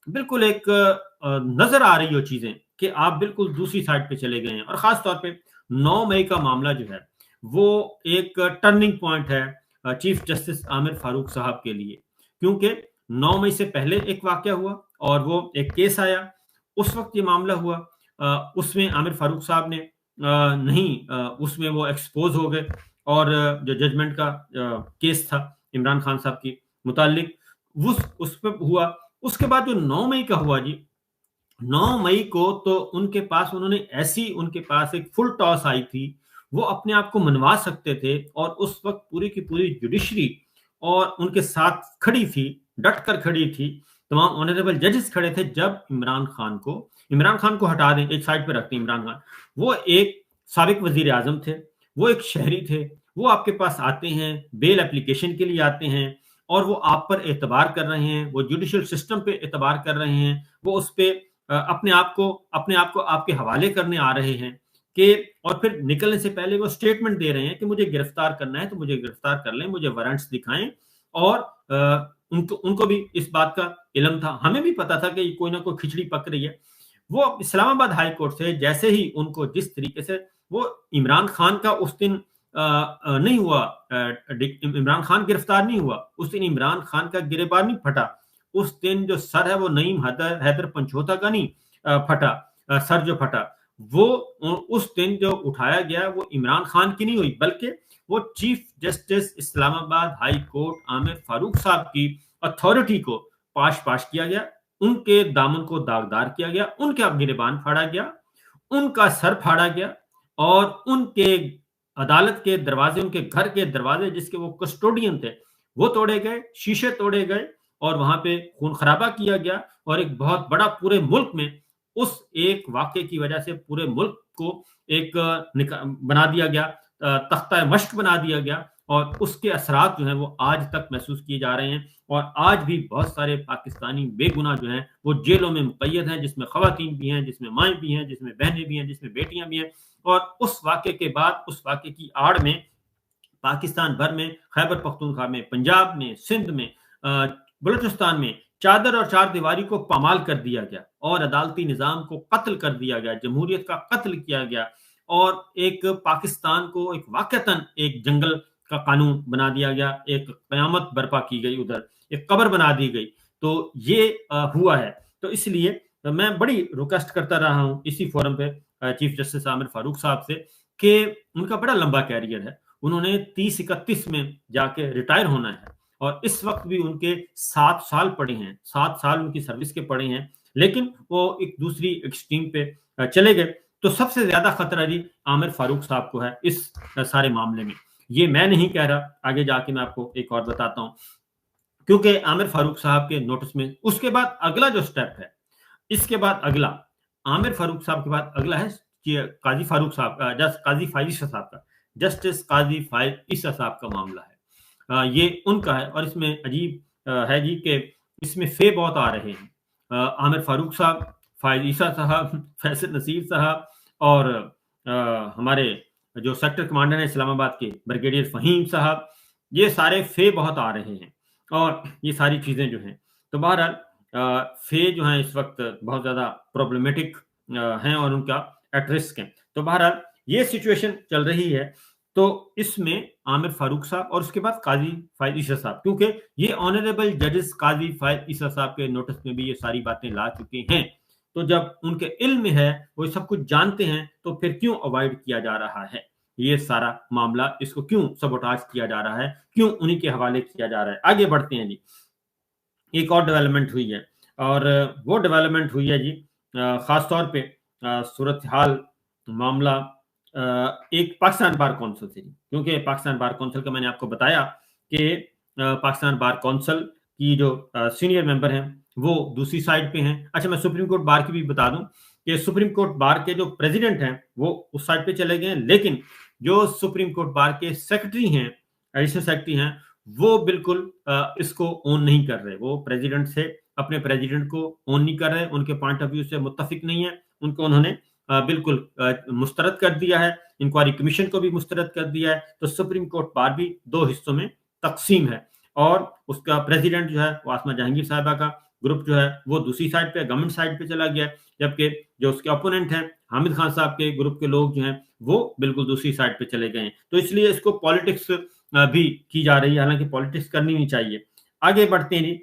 बिल्कुल एक नजर आ रही हो चीजें कि आप बिल्कुल दूसरी साइड पे चले गए हैं, और खास तौर पे 9 मई का मामला जो है वो एक टर्निंग पॉइंट है चीफ जस्टिस आमिर फारूक साहब के लिए, क्योंकि 9 मई से पहले एक वाकया हुआ और वो एक केस आया, उस वक्त ये मामला हुआ, उसमें आमिर फारूक साहब ने नहीं, उसमें वो एक्सपोज हो गए और जो जजमेंट का केस था इमरान खान साहब की मुतालिक, उस पर हुआ। उसके बाद जो 9 मई का हुआ जी, 9 मई को तो उनके पास एक फुल टॉस आई थी, वो अपने आप को मनवा सकते थे और उस वक्त पूरी की पूरी जुडिशरी और उनके साथ खड़ी थी, डट कर खड़ी थी, तमाम ऑनरेबल जजेस खड़े थे। जब इमरान खान को हटा दें, एक साइड पे रखते हैं इमरान खान, वो एक साबिक वजीर आजम थे, वो एक शहरी थे, वो आपके पास आते हैं, बेल एप्लीकेशन के लिए आते हैं और वो आप पर एतबार कर रहे हैं, वो जुडिशियल सिस्टम पे एतबार कर रहे हैं, वो उस पे अपने आप को आपके हवाले करने आ रहे हैं कि, और फिर निकलने से पहले वो स्टेटमेंट दे रहे हैं कि मुझे गिरफ्तार करना है तो मुझे गिरफ्तार कर लें, मुझे वारंट्स दिखाएं। और उनको भी इस बात का इल्म था, हमें भी पता था कि कोई ना कोई खिचड़ी पक रही है। वो इस्लामाबाद हाई कोर्ट से जैसे ही उनको जिस तरीके से वो इमरान खान का उस दिन नहीं हुआ, इमरान खान गिरफ्तार नहीं हुआ उस दिन, इमरान खान का गिरेबान नहीं फटा उस दिन, जो सर है वो नईम हैदर पंचोता का नहीं फटा, सर जो फटा वो उस दिन जो उठाया गया वो इमरान खान की नहीं हुई, बल्कि वो chief justice Islamabad high court Aamir Farooq साहब की अथॉरिटी को पाश किया गया, उनके दामन को दागदार किया गया, उनके गिरेबान फाड़ा गया, उनका सर फाड़ा गया और उनके अदालत के दरवाजे, उनके घर के दरवाजे जिसके वो कस्टोडियन थे, वो तोड़े गए, शीशे तोड़े गए और वहां पे खून खराबा किया गया। और एक बहुत बड़ा पूरे मुल्क में उस एक वाक्य की वजह से पूरे मुल्क को एक बना दिया गया, तख्ता मश्क बना दिया गया और उसके असरात जो हैं वो आज तक महसूस किए जा रहे हैं। और आज भी बहुत सारे पाकिस्तानी बेगुनाह जो हैं वो जेलों में मुक़य्यद हैं, जिसमें खवातीन भी हैं, जिसमें माएँ भी हैं, जिसमें बहनें भी हैं, जिसमें बेटियां भी हैं। और उस वाक्य के बाद, उस वाक्य की आड़ में पाकिस्तान भर में, खैबर पख्तूनख्वा में, पंजाब में, सिंध में, बलूचिस्तान में चादर और चार दीवारी को पामाल कर दिया गया और अदालती निजाम को कत्ल कर दिया गया, जमहूरियत का कत्ल किया गया और एक पाकिस्तान को एक वाकईतन एक जंगल का कानून बना दिया गया, एक कयामत बर्पा की गई, उधर एक कब्र बना दी गई। तो ये हुआ है। तो इसलिए मैं बड़ी रिक्वेस्ट करता रहा हूं इसी फोरम पे चीफ जस्टिस आमिर फारूक साहब से कि उनका बड़ा लंबा कैरियर है, उन्होंने 30-31 में जाके रिटायर होना है और इस वक्त भी उनके 7 साल पड़े हैं, 7 साल उनकी सर्विस के पड़े हैं, लेकिन वो एक दूसरी एक्सट्रीम पे चले गए। तो सबसे ज्यादा खतरा जी आमिर फारूक साहब को है इस सारे मामले में। ये मैं नहीं कह रहा, आगे जाके मैं आपको एक और बताता हूं, क्योंकि आमिर फारूक साहब के नोटिस में उसके बाद अगला जो स्टेप है, इसके बाद अगला आमिर फारूक साहब के बाद अगला है काजी फारूक साहब, काजी फाइज ईसा साहब का, जस्टिस काजी फाइज ईसा साहब का मामला है। ये उनका है और इसमें अजीब है जी कि इसमें फे बहुत आ रहे हैं। आमिर फारूक साहब, फाइज ईसा साहब, फैसल नसीर साहब और हमारे जो सेक्टर कमांडर हैं इस्लामाबाद के ब्रिगेडियर फहीम साहब, ये सारे फे बहुत आ रहे हैं और ये सारी चीजें जो हैं, तो बहरहाल फे जो हैं इस वक्त बहुत ज्यादा प्रॉब्लमेटिक हैं और उनका एट रिस्क है। तो बहरहाल ये सिचुएशन चल रही है। तो इसमें आमिर फारूक साहब और उसके बाद काजी फाइज ईसा साहब, क्योंकि ये ऑनरेबल जजेस काजी फाइज ईसा साहब के नोटिस में भी ये सारी बातें ला चुके हैं, तो जब उनके इल्म में है, वो सब कुछ जानते हैं, तो फिर क्यों अवॉइड किया जा रहा है ये सारा मामला, इसको क्यों सबोटाज किया जा रहा है, क्यों उन्हीं के हवाले किया जा रहा है। आगे बढ़ते हैं जी। एक और डेवलपमेंट हुई है और वो डेवलपमेंट हुई है जी खास तौर पे सूरत हाल मामला एक पाकिस्तान बार कौंसिल से, क्योंकि पाकिस्तान बार कौंसिल का मैंने आपको बताया कि पाकिस्तान बार कौंसिल की जो सीनियर मेंबर हैं वो दूसरी साइड पे हैं। अच्छा, मैं सुप्रीम कोर्ट बार की भी बता दूं कि सुप्रीम कोर्ट बार के जो प्रेसिडेंट हैं वो उस साइड पे चले गए हैं, लेकिन जो सुप्रीम कोर्ट बार के सेक्रेटरी हैं, एडिशनल सेक्रेटरी हैं, वो बिल्कुल इसको ओन नहीं कर रहे। वो प्रेसिडेंट से अपने प्रेसिडेंट को ओन नहीं कर रहे, उनके पॉइंट ऑफ व्यू से मुत्तफिक नहीं है, उनको उन्होंने बिल्कुल मुस्तरद कर दिया है, इंक्वायरी कमीशन को भी मुस्तरद कर दिया है। तो सुप्रीम कोर्ट बार भी दो हिस्सों में तकसीम है और उसका प्रेसिडेंट जो है वो आसमा जहांगीर साहिबा का ग्रुप जो है वो दूसरी साइड पे, गवर्नमेंट साइड पे चला गया, जबकि जो उसके ओपोनेंट हैं हामिद खान साहब के ग्रुप के लोग जो हैं वो बिल्कुल दूसरी साइड पे चले गए हैं। तो इसलिए इसको पॉलिटिक्स भी की जा रही है, हालांकि पॉलिटिक्स करनी नहीं चाहिए। आगे बढ़ते हैं जी।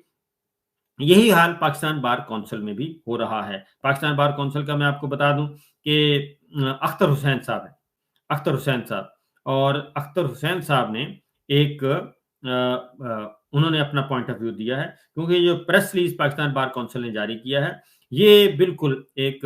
यही हाल पाकिस्तान बार काउंसिल में भी हो रहा है। पाकिस्तान बार काउंसिल का मैं आपको बता दूं कि अख्तर हुसैन साहब है, अख्तर हुसैन साहब, और अख्तर हुसैन साहब ने एक उन्होंने अपना पॉइंट ऑफ व्यू दिया है, क्योंकि जो press release Pakistan bar council ने जारी किया है ये बिल्कुल एक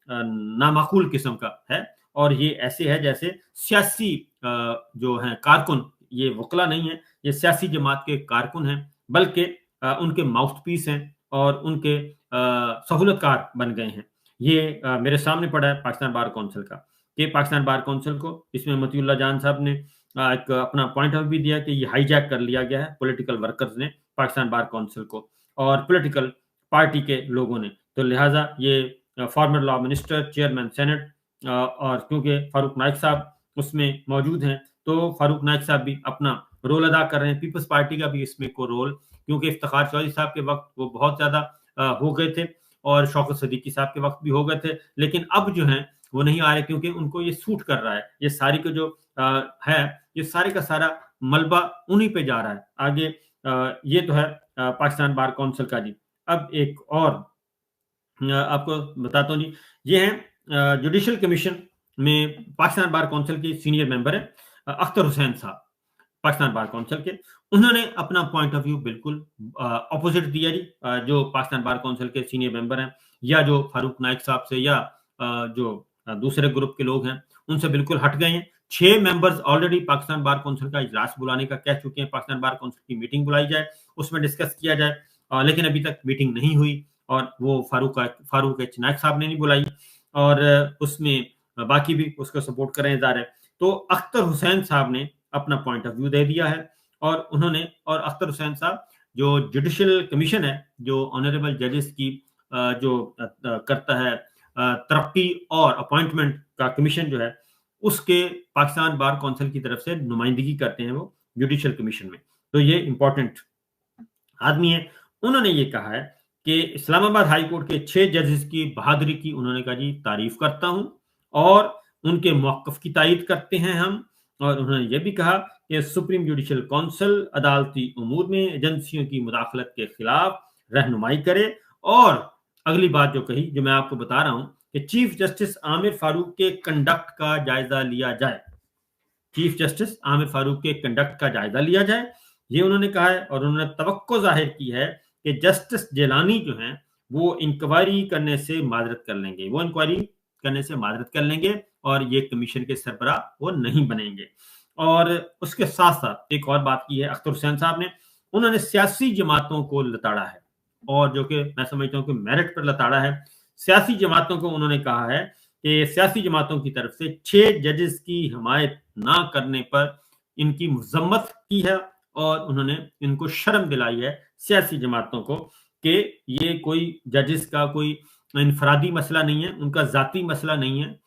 नामाकूल किस्म का है, और ये ऐसे है जैसे सियासी जो हैं कारकुन, ये वकला नहीं है, ये सियासी जमात के कारकुन हैं, बल्कि उनके माउथपीस हैं और उनके सहूलतकार बन गए हैं। ये मेरे सामने पड़ा है पाकिस्तान बार काउंसिल का, कि पाकिस्तान बार काउंसिल को इसमें मतीउल्लाह जान साहब ने एक अपना पॉइंट ऑफ व्यू दिया कि ये हाईजैक कर लिया गया है पॉलिटिकल वर्कर्स ने पाकिस्तान बार काउंसिल को और पॉलिटिकल पार्टी के लोगों ने। तो लिहाजा ये former law minister, chairman senate, और क्योंकि फारूक नाइक साहब उसमें मौजूद हैं, तो फारूक नाइक साहब भी अपना रोल अदा कर रहे हैं। पीपल्स पार्टी का भी इसमें को रोल, क्योंकि इफ्तिखार चौधरी साहब के वक्त वो बहुत ज्यादा हो गए थे और शौकत सदीकी साहब के वक्त भी हो गए थे, लेकिन अब जो है वो नहीं आ रहे, क्योंकि उनको ये सूट कर रहा है। ये सारी को जो है, ये सारे का सारा मलबा उन्हीं पे जा रहा है आगे। ये तो है पाकिस्तान बार काउंसिल का जी। अब एक और आपको बताता हूँ जी, ये है जुडिशल कमीशन में पाकिस्तान बार काउंसिल के सीनियर मेंबर है अख्तर हुसैन साहब, पाकिस्तान बार काउंसिल के। उन्होंने अपना पॉइंट ऑफ व्यू बिल्कुल अपोजिट दिया जी। जो पाकिस्तान बार काउंसिल के सीनियर मेंबर हैं या जो फारूक नाइक साहब से या जो दूसरे ग्रुप के लोग हैं उनसे बिल्कुल हट गए हैं। 6 members already Pakistan bar council का इजलास बुलाने का कह चुके हैं, पाकिस्तान बार काउंसिल की मीटिंग बुलाई जाए, उसमें डिस्कस किया जाए, लेकिन अभी तक मीटिंग नहीं हुई और वो फारूक एच नाइक साहब ने नहीं बुलाई, और उसमें बाकी भी उसको सपोर्ट कर रहे हैं ज़ाहिर है। तो अख्तर हुसैन साहब ने अपना पॉइंट ऑफ व्यू दे दिया है, और उन्होंने, और अख्तर हुसैन साहब जो जुडिशियल कमीशन है, जो ऑनरेबल जजेस की जो करता है तरक्की और अपॉइंटमेंट का कमीशन जो है, उसके पाकिस्तान बार काउंसिल की तरफ से नुमाइंदगी करते हैं वो जुडिशियल कमीशन में। तो ये इंपॉर्टेंट आदमी है। उन्होंने ये कहा है कि इस्लामाबाद हाई कोर्ट के 6 जजेस की बहादुरी की उन्होंने कहा जी तारीफ करता हूं और उनके मौकफ की तायद करते हैं हम। और उन्होंने ये भी कहा कि सुप्रीम जुडिशियल काउंसिल अदालती उमूर में एजेंसियों की मुदाखलत के खिलाफ रहनुमाई करे। और अगली बात जो कही, जो मैं आपको बता रहा हूं, कि चीफ जस्टिस आमिर फारूक के कंडक्ट का जायजा लिया जाए, चीफ जस्टिस आमिर फारूक के कंडक्ट का जायजा लिया जाए, ये उन्होंने कहा है। और उन्होंने तवक्को जाहिर की है कि जस्टिस जेलानी जो हैं वो इंक्वायरी करने से माजरत कर लेंगे, वो इंक्वायरी करने से माजरत कर लेंगे और ये कमीशन के सरबराह वो नहीं बनेंगे। और उसके साथ साथ एक और बात की है अख्तर हुसैन साहब ने, उन्होंने सियासी जमातों को लताड़ा है, और जो कि मैं समझता हूँ कि मेरिट पर लताड़ा है। सियासी जमातों को उन्होंने कहा है कि सियासी जमातों की तरफ से 6 जजेस की हमायत ना करने पर इनकी मजम्मत की है, और उन्होंने इनको शर्म दिलाई है सियासी जमातों को कि ये कोई जजेस का कोई इनफरादी मसला नहीं है, उनका जाती मसला नहीं है।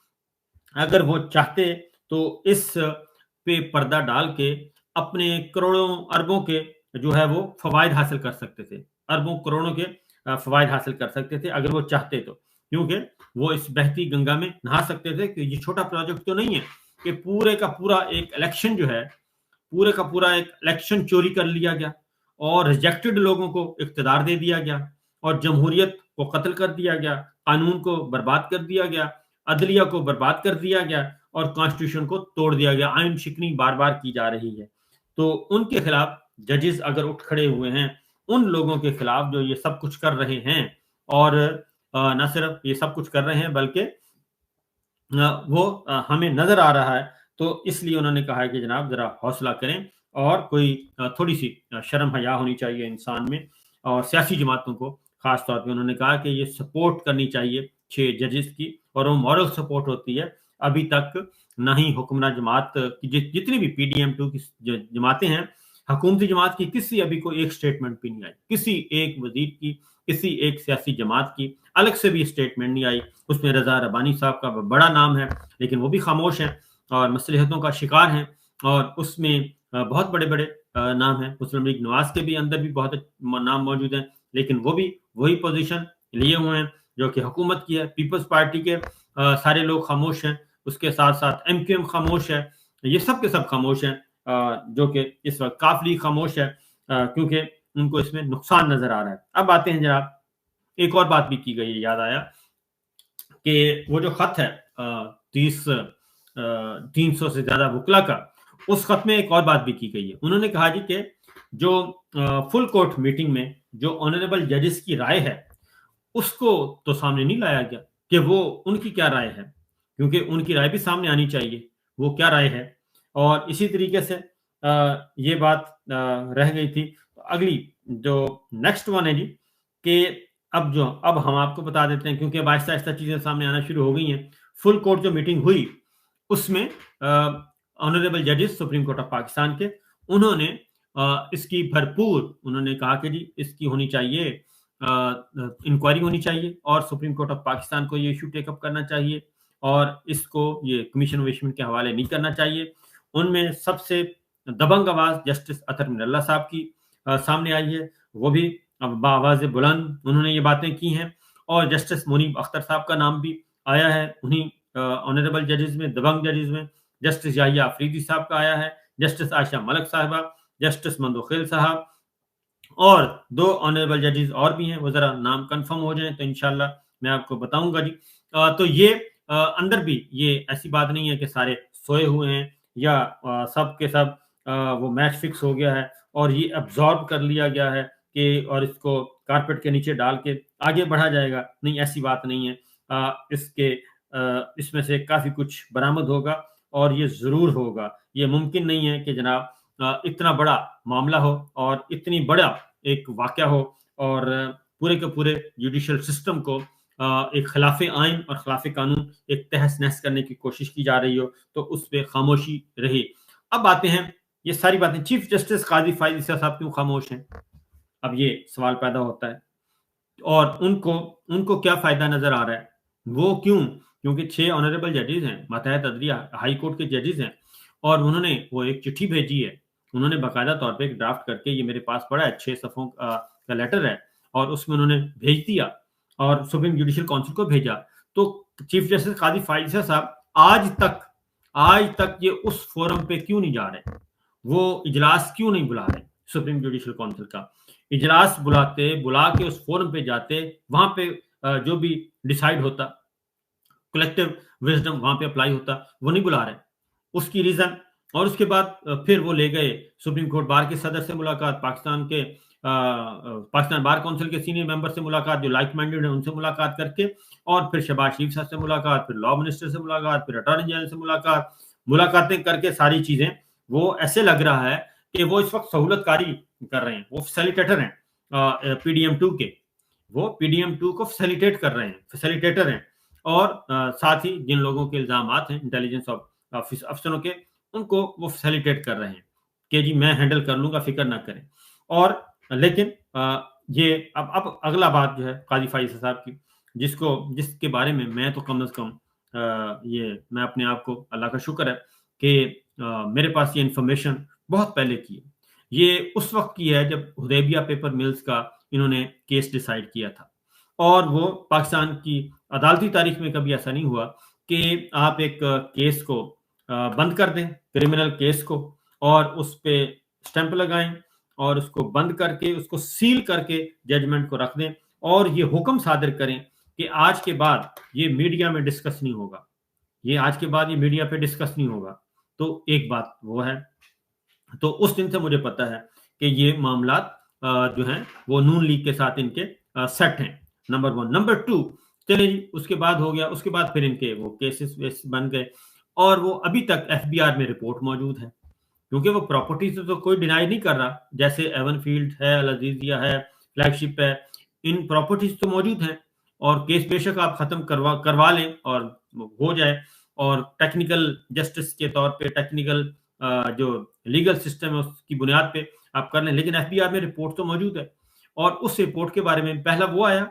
अगर वो चाहते तो इस पे पर्दा डाल के अपने करोड़ों अरबों के जो है वो फवायद हासिल कर सकते थे, अरबों करोड़ों के फवायद हासिल कर सकते थे अगर वो चाहते तो, क्योंकि वो इस बहती गंगा में नहा सकते थे। कि ये छोटा प्रोजेक्ट तो नहीं है कि पूरे का पूरा एक इलेक्शन जो है, पूरे का पूरा एक इलेक्शन चोरी कर लिया गया और रिजेक्टेड लोगों को इख्तिदार दे दिया गया और जमहूरियत को कत्ल कर दिया गया, कानून को बर्बाद कर दिया गया, अदलिया को बर्बाद कर दिया गया और कॉन्स्टिट्यूशन को तोड़ दिया गया। आइन शिकनी बार बार की जा रही है। तो उनके खिलाफ जजेस अगर उठ खड़े हुए हैं, उन लोगों के खिलाफ जो ये सब कुछ कर रहे हैं, और न सिर्फ ये सब कुछ कर रहे हैं बल्कि वो हमें नजर आ रहा है, तो इसलिए उन्होंने कहा है कि जनाब जरा हौसला करें और कोई थोड़ी सी शर्म हया होनी चाहिए इंसान में। और सियासी जमातों को खास तौर पे उन्होंने कहा कि ये सपोर्ट करनी चाहिए 6 जजेस की, और वो मॉरल सपोर्ट होती है। अभी तक ना ही हुक्मरान जमात की जितनी भी PDM2 की जमातें हैं, हुकूमती जमात की किसी अभी कोई एक स्टेटमेंट भी नहीं आई, किसी एक वजीर की, किसी एक सियासी जमात की अलग से भी स्टेटमेंट नहीं आई। उसमें रजा रबानी साहब का बड़ा नाम है, लेकिन वो भी खामोश हैं और मसलहतों का शिकार हैं। और उसमें बहुत बड़े बड़े नाम हैं, मुस्लिम लीग नवाज के भी अंदर भी बहुत नाम मौजूद हैं, लेकिन वो भी वही पोजीशन लिए हुए हैं जो कि हुकूमत की है। पीपल्स पार्टी के सारे लोग खामोश हैं, उसके साथ साथ एमक्यूएम खामोश है, ये सब के सब खामोश हैं, जो कि इस वक्त काफी खामोश है, क्योंकि उनको इसमें नुकसान नजर आ रहा है। अब आते हैं जनाब, एक और बात भी की गई है, याद आया कि वो जो खत है 300 से ज्यादा वकला का, उस खत में एक और बात भी की गई है। उन्होंने कहा जी कि जो फुल कोर्ट मीटिंग में जो ऑनरेबल जजेस की राय है उसको तो सामने नहीं लाया गया कि वो उनकी क्या राय है, क्योंकि उनकी राय भी सामने आनी चाहिए, वो क्या राय है। और इसी तरीके से ये बात रह गई थी। अगली जो नेक्स्ट वन है जी, कि अब हम आपको बता देते हैं, क्योंकि अब आहिस्ता आहिस्ता चीजें सामने आना शुरू हो गई हैं। फुल कोर्ट जो मीटिंग हुई उसमें ऑनरेबल जजेस सुप्रीम कोर्ट ऑफ पाकिस्तान के, उन्होंने इसकी भरपूर, उन्होंने कहा कि जी इसकी होनी चाहिए, इंक्वायरी होनी चाहिए और सुप्रीम कोर्ट ऑफ पाकिस्तान को ये इशू टेकअप करना चाहिए और इसको ये कमीशन विशमन के हवाले नहीं करना चाहिए। उनमें सबसे दबंग आवाज जस्टिस अतर मिनल्ला साहब की सामने आई है, वो भी बावाज बुलंद उन्होंने ये बातें की हैं। और जस्टिस मुनीब अख्तर साहब का नाम भी आया है उन्हीं ऑनरेबल जजेस में, दबंग जजेस में। जस्टिस याहिया अफरीदी साहब का आया है, जस्टिस आयशा मलिक साहिबा, जस्टिस मंदोखिल साहब, और 2 ऑनरेबल जजेस और भी हैं, वो जरा नाम कंफर्म हो जाए तो इंशाल्लाह मैं आपको बताऊंगा जी। तो ये अंदर भी ये ऐसी बात नहीं है कि सारे सोए हुए हैं या सब के सब वो मैच फिक्स हो गया है और ये अब्जॉर्ब कर लिया गया है कि और इसको कारपेट के नीचे डाल के आगे बढ़ा जाएगा। नहीं, ऐसी बात नहीं है। इसमें से काफी कुछ बरामद होगा और ये जरूर होगा। ये मुमकिन नहीं है कि जनाब इतना बड़ा मामला हो और इतनी बड़ा एक वाकया हो और पूरे के पूरे जुडिशियल सिस्टम को एक खिलाफ आइन और खिलाफ कानून एक तहस नहस करने की कोशिश की जा रही हो, तो उस पर खामोशी रही। अब आते हैं, ये सारी बातें चीफ जस्टिस काजी फाइज ईसा साहब क्यों खामोश हैं, अब ये सवाल पैदा होता है। और उनको क्या फायदा नजर आ रहा है, वो क्यों, क्योंकि 6 ऑनरेबल जजेस हैं, मातहत अदलिया हाई कोर्ट के जजेस हैं, और उन्होंने वो एक चिट्ठी भेजी है, उन्होंने बाकायदा तौर पे एक ड्राफ्ट करके, ये मेरे पास पड़ा है, 6 सफ़ों का लेटर है, और उसमें उन्होंने भेज दिया और सुप्रीम जुडिशियल काउंसिल को भेजा। तो चीफ जस्टिस काजी फाइज साहब आज तक ये उस फोरम पे क्यों नहीं जा रहे, वो इजलास क्यों नहीं बुला रहे सुप्रीम जुडिशियल काउंसिल का। इजलास बुला के उस फोरम पे जाते, वहां पे जो भी डिसाइड होता, कलेक्टिव विजडम वहां पे अप्लाई होता, वो नहीं बुला रहे। उसकी रीजन, और उसके बाद फिर वो ले गए सुप्रीम कोर्ट बार के सदर से मुलाकात, पाकिस्तान बार काउंसिल के सीनियर मेंबर से मुलाकात जो लाइक माइंडेड है उनसे मुलाकात करके, और फिर शहबाज शरीफ साहब से मुलाकात, फिर लॉ मिनिस्टर से मुलाकात, फिर अटॉर्नी जनरल से मुलाकातें करके सारी चीजें, वो ऐसे लग रहा है कि वो इस वक्त सहूलतकारी कर रहे हैं, वो फैसिलिटेटर हैं पीडीएम 2 के, वो पीडीएम 2 को फैसिलिटेट कर रहे हैं, फैसिलिटेटर हैं। और साथ ही जिन लोगों के इल्जामात हैं इंटेलिजेंस अफसरों के, उनको वो फैसिलिटेट कर रहे हैं कि जी मैं हैंडल कर लूंगा, फिक्र ना करें। और लेकिन ये अब अगला बात जो है काजी फाइज साहब की, जिसके बारे में मैं तो कम से कम ये मैं अपने आप को, अल्लाह का शुक्र है कि मेरे पास ये इंफॉर्मेशन बहुत पहले की है। ये उस वक्त की है जब हुदैबिया पेपर मिल्स का इन्होंने केस डिसाइड किया था, और वो पाकिस्तान की अदालती तारीख में कभी ऐसा नहीं हुआ कि आप एक केस को बंद कर दें, क्रिमिनल केस को, और उस पे स्टैंप लगाएं और उसको बंद करके उसको सील करके जजमेंट को रख दें और ये हुक्म सादर करें कि आज के बाद ये मीडिया में डिस्कस नहीं होगा, ये आज के बाद ये मीडिया पे डिस्कस नहीं होगा। तो एक बात वो है। तो उस दिन से मुझे पता है कि ये मामला जो हैं वो नून लीग के साथ इनके सेट हैं, नंबर 1। नंबर 2, चलिए जी, उसके बाद हो गया, उसके बाद फिर इनके वो केसेस बन गए, और वो अभी तक एफबीआर में रिपोर्ट मौजूद है, क्योंकि वो प्रॉपर्टी से तो कोई डिनाई नहीं कर रहा, जैसे एवन फील्ड है, अल अजीजिया है, फ्लैगशिप है, इन प्रॉपर्टीज तो मौजूद हैं, और केस बेशक आप खत्म करवा लें और हो जाए, और टेक्निकल जस्टिस के तौर पे, टेक्निकल जो लीगल सिस्टम है उसकी बुनियाद पे आप कर लें, लेकिन एफबीआर में रिपोर्ट तो मौजूद है। और उस रिपोर्ट के बारे में पहला वो आया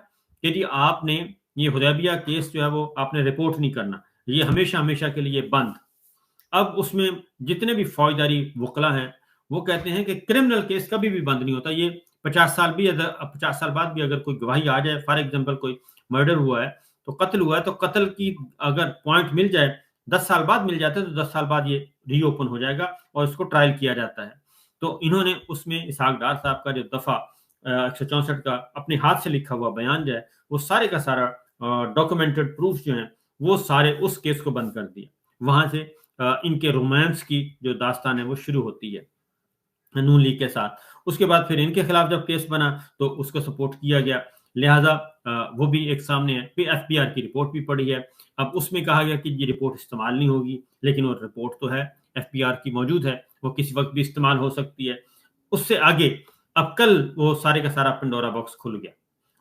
कि जी आपने ये हुदैबिया केस जो है वो आपने रिपोर्ट नहीं करना, ये हमेशा हमेशा के लिए बंद। अब उसमें जितने भी फौजदारी वकला हैं वो कहते हैं कि क्रिमिनल केस कभी भी बंद नहीं होता। ये 50 साल बाद भी अगर कोई गवाही आ जाए, फॉर एग्जांपल कोई मर्डर हुआ है, तो कत्ल हुआ है, तो कत्ल की अगर पॉइंट मिल जाए 10 साल बाद मिल जाता है, तो 10 साल बाद ये रीओपन हो जाएगा और इसको ट्रायल किया जाता है। तो इन्होंने उसमें इसहाक डार साहब का जो दफा 164 का अपने हाथ से लिखा हुआ बयान जो है वो सारे का सारा डॉक्यूमेंटेड प्रूफ जो है वो सारे उस केस को बंद कर दिया। वहां से इनके रोमांस की जो दास्तान है वो शुरू होती है नून लीग के साथ। उसके बाद फिर इनके खिलाफ जब केस बना तो उसको सपोर्ट किया गया, लिहाजा वो भी एक सामने है। फिर एफबीआर की रिपोर्ट भी पड़ी है, अब उसमें कहा गया कि ये रिपोर्ट इस्तेमाल नहीं होगी, लेकिन वो रिपोर्ट तो है एफबीआर की मौजूद है, वो किसी वक्त भी इस्तेमाल हो सकती है। उससे आगे अब कल वो सारे का सारा पंडोरा बॉक्स खुल गया,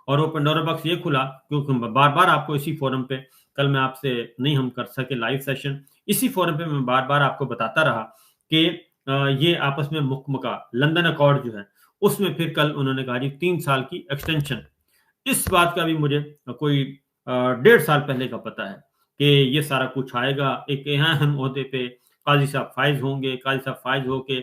और वो पंडोरा बॉक्स ये खुला क्योंकि बार बार आपको इसी फोरम पे, कल मैं आपसे नहीं हम कर सके लाइव सेशन, इसी फोरम पे मैं बार बार आपको बताता रहा कि ये आपस में मुकमका लंदन अकॉर्ड जो है उसमें फिर कल उन्होंने कहा जी 3 साल की एक्सटेंशन। इस बात का भी मुझे कोई 1.5 साल पहले का पता है कि ये सारा कुछ आएगा। एक अहम ओहदे पे काजी साहब फाइज होंगे, काजी साहब फाइज होके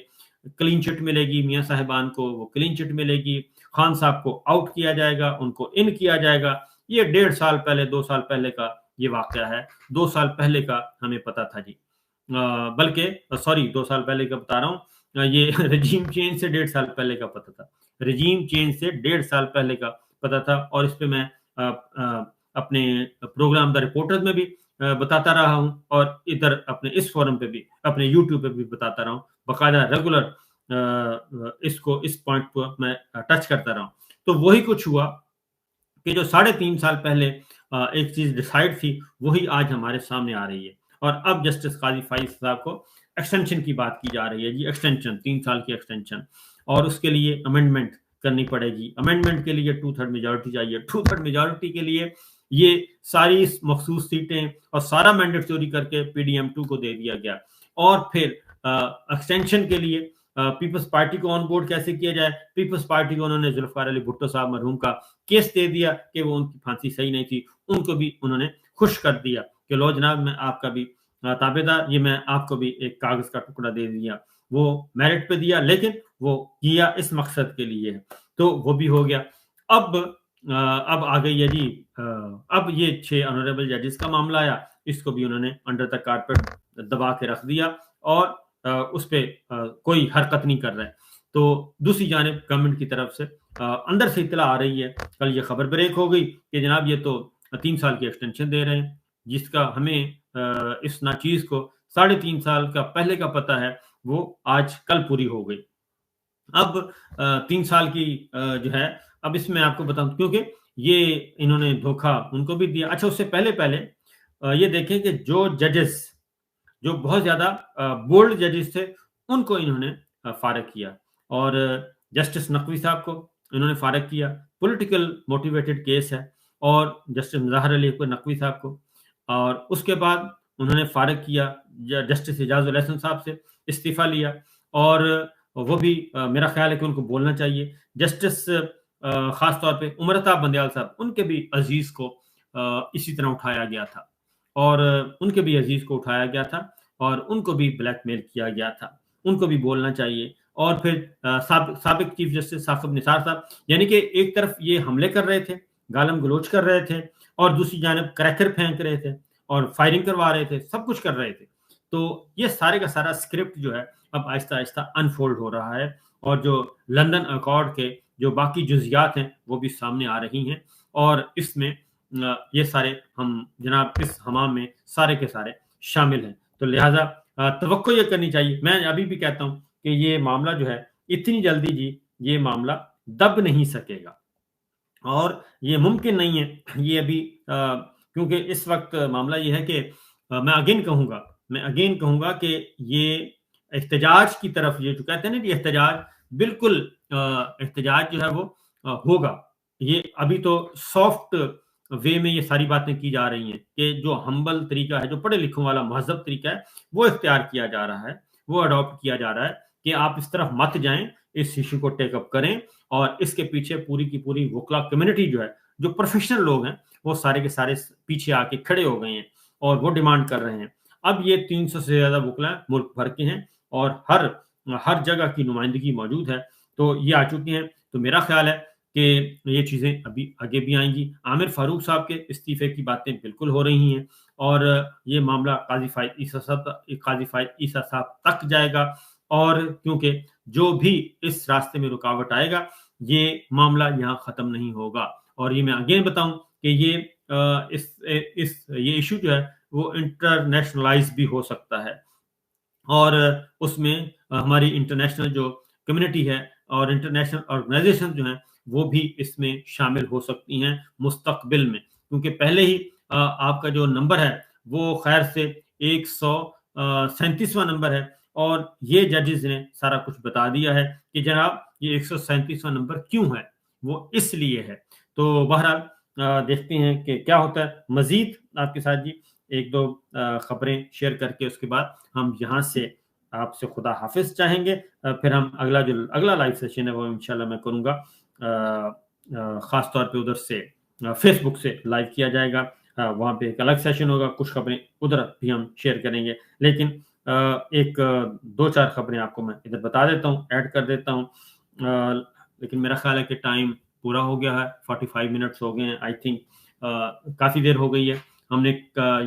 क्लीन चिट मिलेगी मियाँ साहिबान को, वो क्लीन चिट मिलेगी, खान साहब को आउट किया जाएगा, उनको इन किया जाएगा। ये 1.5 साल पहले 2 साल पहले का ये वाकया है, 2 साल पहले का हमें पता था जी। बल्कि सॉरी 2 साल पहले का बता रहा हूँ, ये रजीम चेंज से 1.5 साल पहले का पता था, रजीम चेंज से 1.5 साल पहले का पता था। और इस पे मैं अपने प्रोग्राम द रिपोर्टर में भी बताता रहा हूँ, और इधर अपने इस फोरम पे भी, अपने यूट्यूब पे भी बताता रहा हूँ, बाकायदा रेगुलर इसको इस पॉइंट पर मैं टच करता रहा हूँ। तो वही कुछ हुआ कि जो 3.5 साल पहले एक चीज डिसाइड थी वही आज हमारे सामने आ रही है। और अब जस्टिस काजी फाइज साहब को एक्सटेंशन की बात की जा रही है जी, एक्सटेंशन 3 साल की एक्सटेंशन, और उसके लिए अमेंडमेंट करनी पड़ेगी। अमेंडमेंट के लिए 2/3 मेजोरिटी चाहिए, 2/3 मेजोरिटी के लिए ये सारी मखसूस सीटें और सारा मैंडेट चोरी करके PDM2 को दे दिया गया। और फिर एक्सटेंशन के लिए पीपल्स पार्टी को ऑन बोर्ड कैसे किया जाए, पीपल्स पार्टी को उन्होंने जुल्फकार अली भुट्टो साहब मरहूम का केस दे दिया कि वो उनकी फांसी सही नहीं थी, उनको भी उन्होंने खुश कर दिया कि लो जनाब मैं आपका भी ताबेदार, ये मैं आपको भी एक कागज का टुकड़ा दे दिया। वो मेरिट पे दिया, लेकिन वो किया इस मकसद के लिए है, तो वो भी हो गया। अब आ गई है जी, अब ये 6 ऑनरेबल जजेस का मामला आया, इसको भी उन्होंने अंडर द कारपेट दबा के रख दिया, और उस पे कोई हरकत नहीं कर रहा है। तो दूसरी जानिब गवर्नमेंट की तरफ से अंदर से इत्तला आ रही है, कल ये खबर ब्रेक हो गई कि जनाब ये तो 3 साल की एक्सटेंशन दे रहे हैं, जिसका हमें इस नाचीज को 3.5 साल का पहले का पता है, वो आज कल पूरी हो गई। अब 3 साल की जो है, अब इसमें आपको बताऊं क्योंकि ये इन्होंने धोखा उनको भी दिया। अच्छा, उससे पहले पहले ये देखें कि जो जजेस जो बहुत ज्यादा बोल्ड जजेस थे उनको इन्होंने फारग किया, और जस्टिस नकवी साहब को इन्होंने फारग किया, पॉलिटिकल मोटिवेटेड केस है, और जस्टिस मुज़ाहिर अली नकवी साहब को, और उसके बाद उन्होंने फारग किया जस्टिस इजाजुल हसन साहब से, इस्तीफा लिया, और वो भी मेरा ख्याल है कि उनको बोलना चाहिए। जस्टिस खास तौर पे उमरताब बंदयाल साहब, उनके भी अजीज को इसी तरह उठाया गया था, और उनके भी अजीज को उठाया गया था, और उनको भी ब्लैकमेल किया गया था, उनको भी बोलना चाहिए। और फिर साबिक चीफ जस्टिस साकिब निसार साहब, यानी कि एक तरफ ये हमले कर रहे थे, गालम गलोच कर रहे थे, और दूसरी जानब क्रैकर फेंक रहे थे और फायरिंग करवा रहे थे, सब कुछ कर रहे थे। तो ये सारे का सारा स्क्रिप्ट जो है अब आहिस्ता आहिस्ता अनफोल्ड हो रहा है, और जो लंदन अकॉर्ड के जो बाकी जुजियात हैं वो भी सामने आ रही हैं, और इसमें ये सारे हम जनाब इस हमाम में सारे के सारे शामिल हैं। तो लिहाजा तवक्को ये करनी चाहिए, मैं अभी भी कहता हूं कि ये मामला जो है इतनी जल्दी जी ये मामला दब नहीं सकेगा, और ये मुमकिन नहीं है ये अभी, क्योंकि इस वक्त मामला ये है कि मैं अगेन कहूंगा कि ये एहतजाज की तरफ, ये जो कहते हैं ना कि एहतजाज, बिल्कुल एहतजाज जो है वो होगा। ये अभी तो सॉफ्ट वे में ये सारी बातें की जा रही हैं कि जो हम्बल तरीका है, जो पढ़े लिखों वाला महजब तरीका है, वो इख्तियार किया जा रहा है, वो अडॉप्ट किया जा रहा है कि आप इस तरफ मत जाएं, इस इशू को टेकअप करें। और इसके पीछे पूरी की पूरी वकला कम्युनिटी जो है, जो प्रोफेशनल लोग हैं, वो सारे के सारे पीछे आके खड़े हो गए हैं और वो डिमांड कर रहे हैं। अब ये 300 से ज्यादा वकला मुल्क भर के हैं और हर हर जगह की नुमाइंदगी मौजूद है, तो ये आ चुके हैं। तो मेरा ख्याल है कि ये चीजें अभी आगे भी आएंगी। आमिर फारूक साहब के इस्तीफे की बातें बिल्कुल हो रही हैं और ये मामला काजी फाइज ईसा साहब तक जाएगा। और क्योंकि जो भी इस रास्ते में रुकावट आएगा, ये मामला यहाँ खत्म नहीं होगा। और ये मैं अगेन बताऊं कि ये इशू जो है वो इंटरनेशनलाइज भी हो सकता है और उसमें हमारी इंटरनेशनल जो कम्युनिटी है और इंटरनेशनल ऑर्गेनाइजेशन जो हैं वो भी इसमें शामिल हो सकती हैं मुस्तकबिल में। क्योंकि पहले ही आपका जो नंबर है वो खैर से 137वां नंबर है और ये जजेस ने सारा कुछ बता दिया है कि जनाब ये 137वां नंबर क्यों है, वो इसलिए है। तो बहरहाल देखते हैं कि क्या होता है। मजीद आपके साथ जी एक दो खबरें शेयर करके उसके बाद हम यहाँ से आपसे खुदा हाफिज चाहेंगे। फिर हम अगला लाइव सेशन है वो इंशाल्लाह मैं करूँगा, ख़ास तौर पे उधर से फेसबुक से लाइव किया जाएगा। वहाँ पे एक अलग सेशन होगा, कुछ खबरें उधर भी हम शेयर करेंगे। लेकिन एक 2-4 खबरें आपको मैं इधर बता देता हूँ, ऐड कर देता हूँ। लेकिन मेरा ख्याल है कि टाइम पूरा हो गया है, 45 मिनट्स हो गए हैं आई थिंक, काफ़ी देर हो गई है। हमने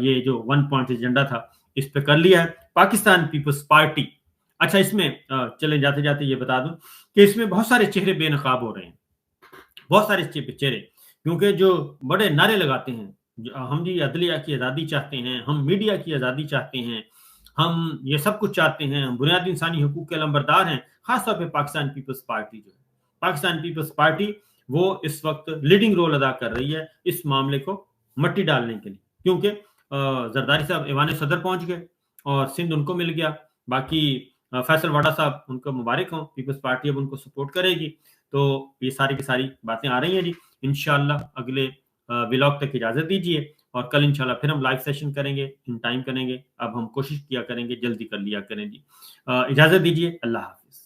ये जो 1 पॉइंट एजेंडा था इस पे कर लिया है। पाकिस्तान पीपल्स पार्टी, अच्छा इसमें चले जाते जाते ये बता दूं कि इसमें बहुत सारे चेहरे बेनकाब हो रहे हैं, बहुत सारे चेहरे, क्योंकि जो बड़े नारे लगाते हैं, हम जी अदलिया की आज़ादी चाहते हैं, हम मीडिया की आज़ादी चाहते हैं, हम ये सब कुछ चाहते हैं, हम बुनियादी इंसानी हकूक के लंबरदार हैं। खासतौर पर पाकिस्तान पीपल्स पार्टी जो है, पाकिस्तान पीपल्स पार्टी वो इस वक्त लीडिंग रोल अदा कर रही है इस मामले को मट्टी डालने के लिए, क्योंकि जरदारी साहब ऐवान सदर पहुंच गए और सिंध उनको मिल गया। बाकी फैसल वाडा साहब, उनको मुबारक हो, पीपल्स पार्टी अब उनको सपोर्ट करेगी। तो ये सारी की सारी बातें आ रही हैं जी। इंशाल्लाह अगले व्लॉग तक इजाजत दीजिए और कल इंशाल्लाह फिर हम लाइव सेशन करेंगे, इन टाइम करेंगे। अब हम कोशिश किया करेंगे जल्दी कर लिया करें जी। इजाजत दीजिए, अल्लाह हाफिज।